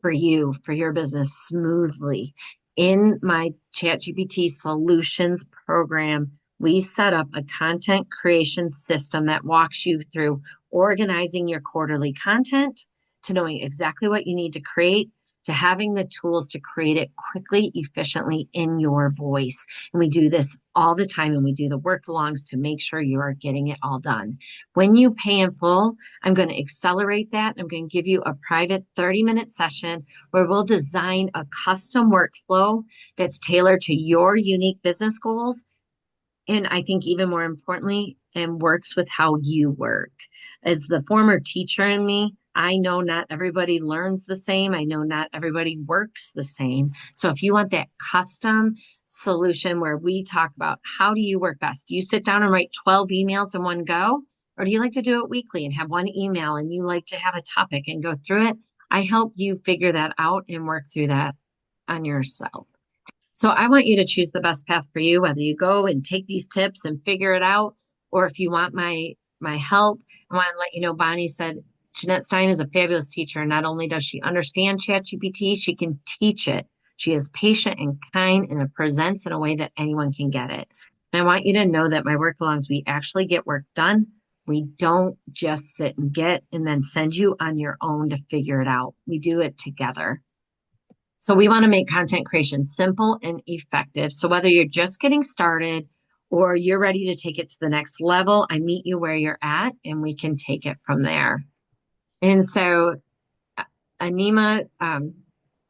for you, for your business smoothly. In my ChatGPT solutions program, we set up a content creation system that walks you through organizing your quarterly content, to knowing exactly what you need to create, to having the tools to create it quickly, efficiently in your voice. And we do this all the time, and we do the work alongs to make sure you are getting it all done. When you pay in full, I'm going to accelerate that. I'm going to give you a private 30-minute session where we'll design a custom workflow that's tailored to your unique business goals. And I think even more importantly, and works with how you work. As the former teacher in me, I know not everybody learns the same. I know not everybody works the same. So if you want that custom solution where we talk about how do you work best? Do you sit down and write 12 emails in one go? Or do you like to do it weekly and have one email and you like to have a topic and go through it? I help you figure that out and work through that on yourself. So I want you to choose the best path for you, whether you go and take these tips and figure it out, or if you want my help. I want to let you know, Bonnie said, Jeanette Stein is a fabulous teacher. Not only does she understand ChatGPT, she can teach it. She is patient and kind, and it presents in a way that anyone can get it. And I want you to know that my work alongs, we actually get work done. We don't just sit and get and then send you on your own to figure it out. We do it together. So we want to make content creation simple and effective. So whether you're just getting started or you're ready to take it to the next level, I meet you where you're at and we can take it from there. And so Anima,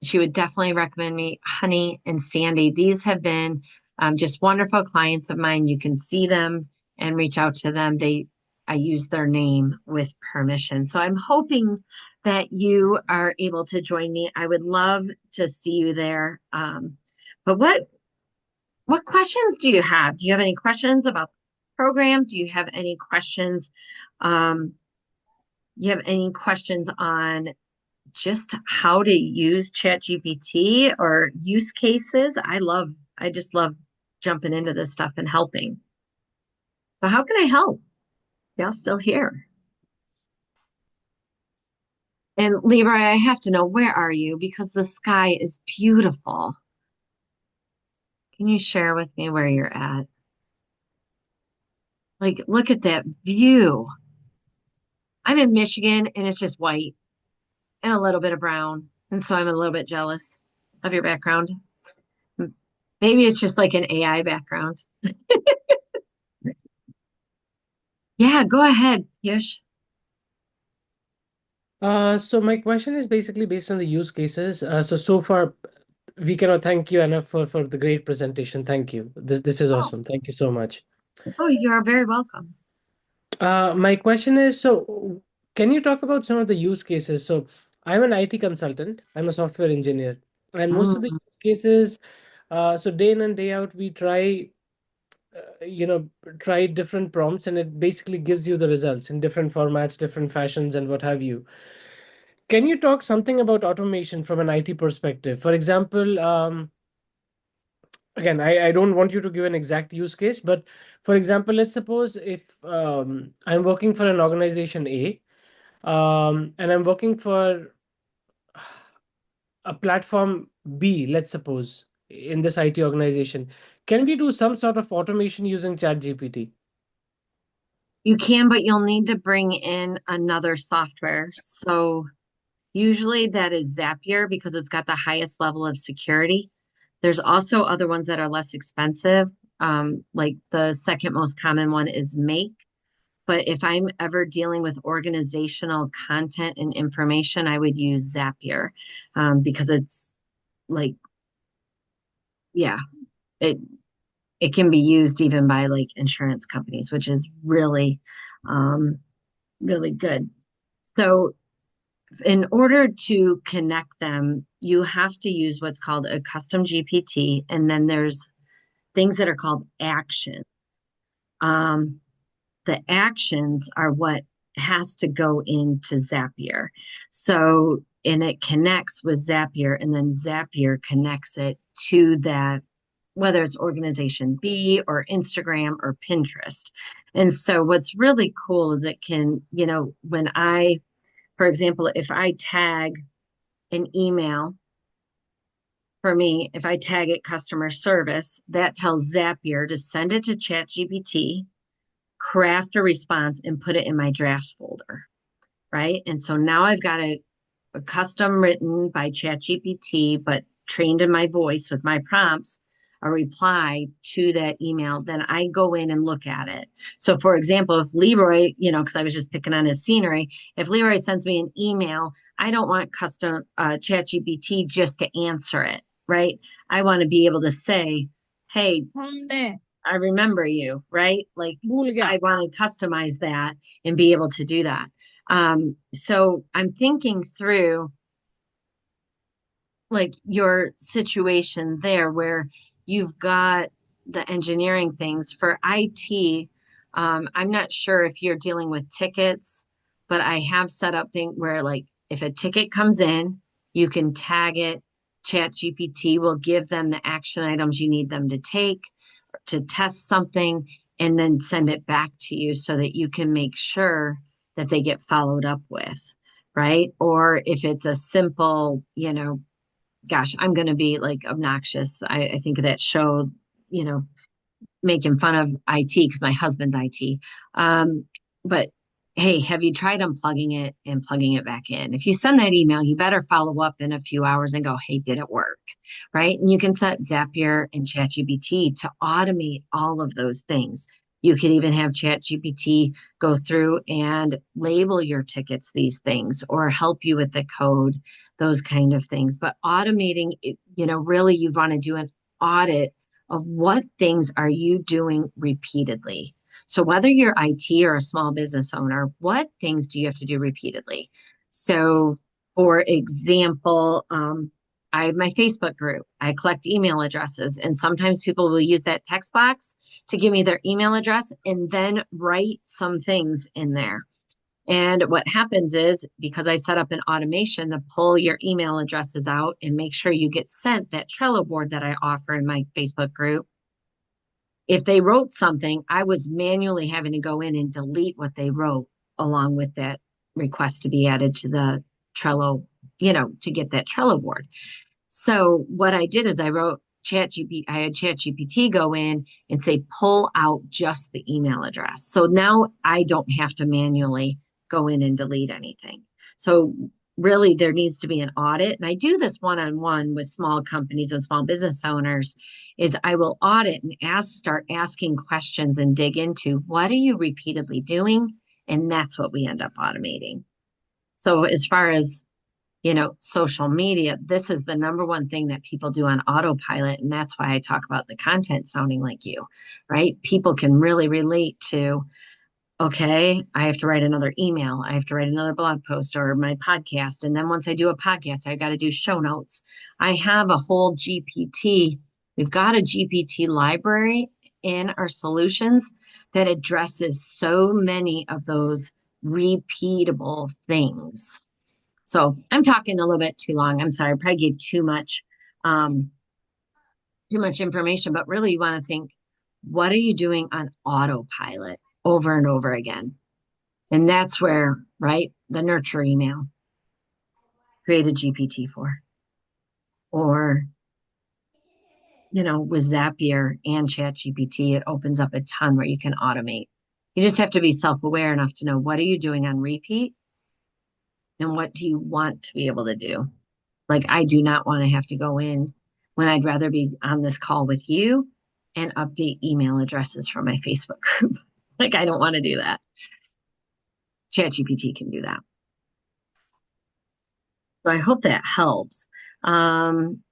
she would definitely recommend me, Honey and Sandy. These have been just wonderful clients of mine. You can see them and reach out to them. I use their name with permission. So I'm hoping that you are able to join me. I would love to see you there. But what questions do you have? Do you have any questions about the program? Do you have any questions? Um, you have any questions on just how to use ChatGPT or use cases? I just love jumping into this stuff and helping. So how can I help? Y'all still here? And Leroy, I have to know, where are you? Because the sky is beautiful. Can you share with me where you're at? Like, look at that view. I'm in Michigan and it's just white and a little bit of brown. And so I'm a little bit jealous of your background. Maybe it's just like an AI background. Yeah, go ahead, Yish. So my question is basically based on the use cases. So far, we cannot thank you enough for the great presentation. Thank you. This is Oh, awesome. Thank you so much. oh, you are very welcome. My question is, so can you talk about some of the use cases? So I'm an IT consultant. I'm a software engineer, and most of the Mm. use cases, so day in and day out, we try, you know, try different prompts, and it basically gives you the results in different formats, different fashions, and what have you. Can you talk something about automation from an IT perspective? For example, again, I don't want you to give an exact use case, but for example, let's suppose if I'm working for an organization A, and I'm working for a platform B, let's suppose, in this IT organization, can we do some sort of automation using ChatGPT? You can, but you'll need to bring in another software. So usually that is Zapier because it's got the highest level of security. There's also other ones that are less expensive. Like the second most common one is Make. But if I'm ever dealing with organizational content and information, I would use Zapier because it's like, yeah, it it can be used even by like insurance companies, which is really, um, really good. So in order to connect them, you have to use what's called a custom GPT, and then there's things that are called action. Um, the actions are what has to go into Zapier. So, and it connects with Zapier, and then Zapier connects it to that, whether it's organization B or Instagram or Pinterest. And so, what's really cool is it can, when for example, if I tag an email for me, if I tag it customer service, that tells Zapier to send it to ChatGPT, craft a response, and put it in my drafts folder. Right. And so now I've got a custom written by ChatGPT, but trained in my voice with my prompts, a reply to that email. Then I go in and look at it. So, for example, if Leroy, because I was just picking on his scenery, if Leroy sends me an email, I don't want custom ChatGPT just to answer it. Right. I want to be able to say, hey, I remember you, right? Like भूल गया. I want to customize that and be able to do that. So I'm thinking through like your situation there where you've got the engineering things for IT. I'm not sure if you're dealing with tickets, but I have set up thing where like if a ticket comes in, you can tag it. Chat GPT will give them the action items you need them to take to test something and then send it back to you so that you can make sure that they get followed up with, right? Or if it's a simple, gosh, I'm going to be like obnoxious. I think of that show, you know, making fun of IT because my husband's IT. But hey, have you tried unplugging it and plugging it back in? If you send that email, you better follow up in a few hours and go, hey, did it work? Right. And you can set Zapier and ChatGPT to automate all of those things. You could even have ChatGPT go through and label your tickets these things or help you with the code, those kind of things. But automating, really, you want to do an audit of what things are you doing repeatedly. So whether you're IT or a small business owner, what things do you have to do repeatedly? So for example, I have my Facebook group. I collect email addresses, and sometimes people will use that text box to give me their email address and then write some things in there. And what happens is because I set up an automation to pull your email addresses out and make sure you get sent that Trello board that I offer in my Facebook group. If they wrote something, I was manually having to go in and delete what they wrote along with that request to be added to the Trello, to get that Trello board. So what I did is I had ChatGPT go in and say, pull out just the email address. So now I don't have to manually go in and delete anything. So really there needs to be an audit. And I do this one-on-one with small companies and small business owners is I will audit and start asking questions and dig into what are you repeatedly doing? And that's what we end up automating. So as far as social media, this is the number one thing that people do on autopilot. And that's why I talk about the content sounding like you, right? People can really relate to, okay, I have to write another email. I have to write another blog post or my podcast. And then once I do a podcast, I got to do show notes. I have a whole GPT. We've got a GPT library in our solutions that addresses so many of those repeatable things. So I'm talking a little bit too long. I'm sorry. I probably gave um, too much information, but really you want to think, what are you doing on autopilot over and over again? And that's where, right, the nurture email, create a GPT for, or, with Zapier and ChatGPT, it opens up a ton where you can automate. You just have to be self-aware enough to know what are you doing on repeat and what do you want to be able to do? Like, I do not want to have to go in when I'd rather be on this call with you and update email addresses from my Facebook group. Like, I don't want to do that. ChatGPT can do that. So I hope that helps. Um,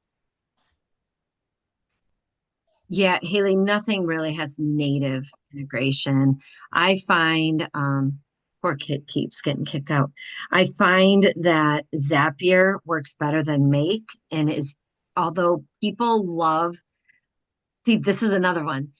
yeah, Haley, nothing really has native integration. I find, poor kid keeps getting kicked out. I find that Zapier works better than Make and although people love, see, this is another one.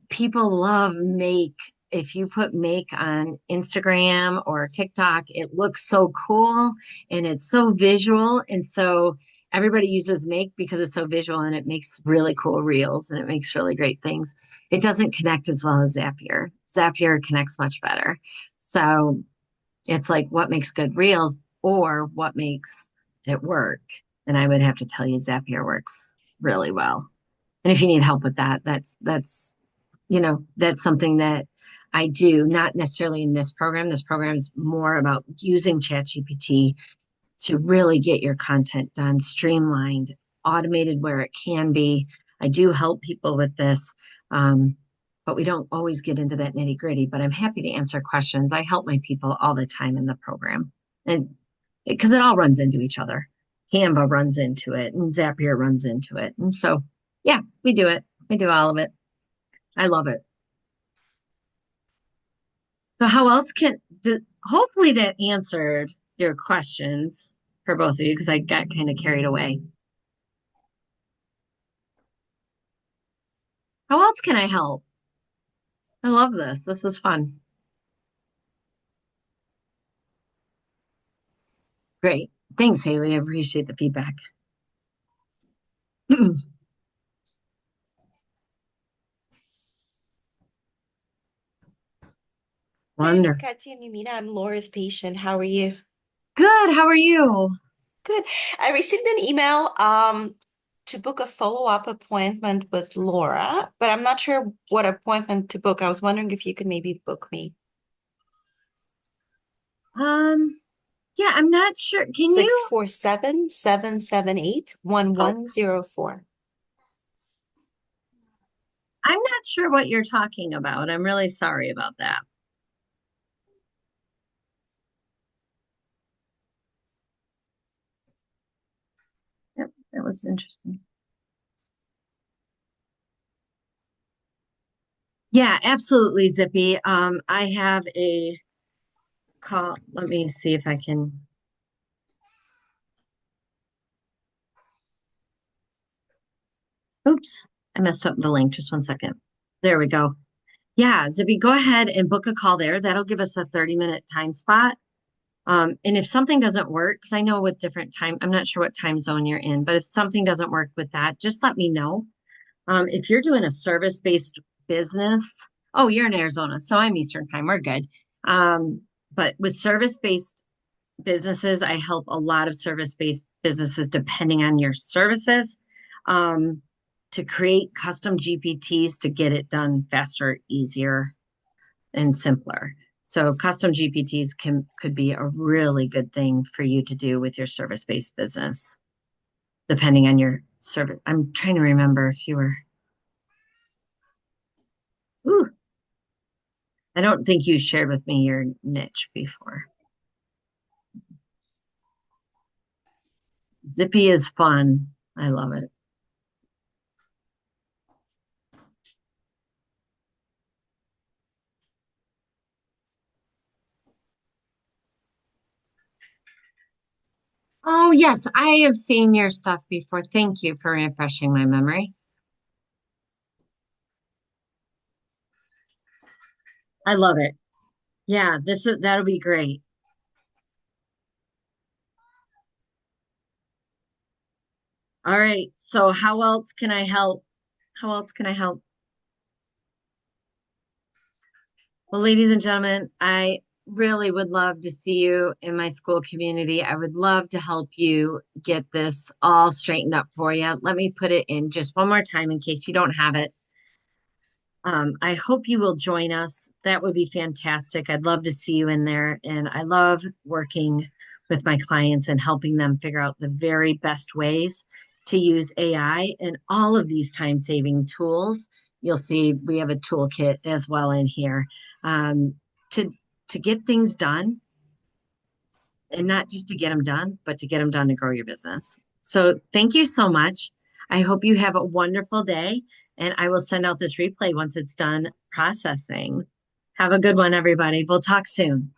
People love Make. If you put Make on Instagram or TikTok, it looks so cool and it's so visual. And so everybody uses Make because it's so visual and it makes really cool reels and it makes really great things. It doesn't connect as well as Zapier. Zapier connects much better. So it's like what makes good reels or what makes it work. And I would have to tell you Zapier works really well. And if you need help with that, that's something that I do, not necessarily in this program. This program is more about using ChatGPT to really get your content done, streamlined, automated where it can be. I do help people with this, but we don't always get into that nitty gritty. But I'm happy to answer questions. I help my people all the time in the program, and because it all runs into each other. Canva runs into it, and Zapier runs into it, and so yeah, we do it. We do all of it. I love it. So how else hopefully that answered your questions for both of you because I got kind of carried away. How else can I help? I love this. This is fun. Great. Thanks, Haley. I appreciate the feedback. My name is Wonderful. Katia Numina. I'm Laura's patient. How are you? Good. How are you? Good. I received an email to book a follow-up appointment with Laura, but I'm not sure what appointment to book. I was wondering if you could maybe book me. Um, yeah, I'm not sure. Can you? 647-778-1104. I'm not sure what you're talking about. I'm really sorry about that. Yep, that was interesting. Yeah, absolutely, Zippy. I have a call. Let me see if I can. Oops, I messed up the link. Just one second. There we go. Yeah, Zippy, go ahead and book a call there. That'll give us a 30-minute time spot. And if something doesn't work, because I know with different time, I'm not sure what time zone you're in, but if something doesn't work with that, just let me know. If you're doing a service-based business, oh, you're in Arizona, so I'm Eastern time. We're good. But with service-based businesses, I help a lot of service-based businesses depending on your services, um, to create custom GPTs to get it done faster, easier, and simpler. So custom GPTs could be a really good thing for you to do with your service-based business, depending on your service. I'm trying to remember if you were. Ooh, I don't think you shared with me your niche before. Zippy is fun. I love it. Oh, yes, I have seen your stuff before. Thank you for refreshing my memory. I love it. Yeah, that'll be great. All right. So how else can I help? How else can I help? Well, ladies and gentlemen, I really would love to see you in my school community. I would love to help you get this all straightened up for you. Let me put it in just one more time in case you don't have it. I hope you will join us. That would be fantastic. I'd love to see you in there. And I love working with my clients and helping them figure out the very best ways to use AI and all of these time-saving tools. You'll see we have a toolkit as well in here, um, to to get things done, and not just to get them done, but to get them done to grow your business. So thank you so much. I hope you have a wonderful day, and I will send out this replay once it's done processing. Have a good one, everybody. We'll talk soon.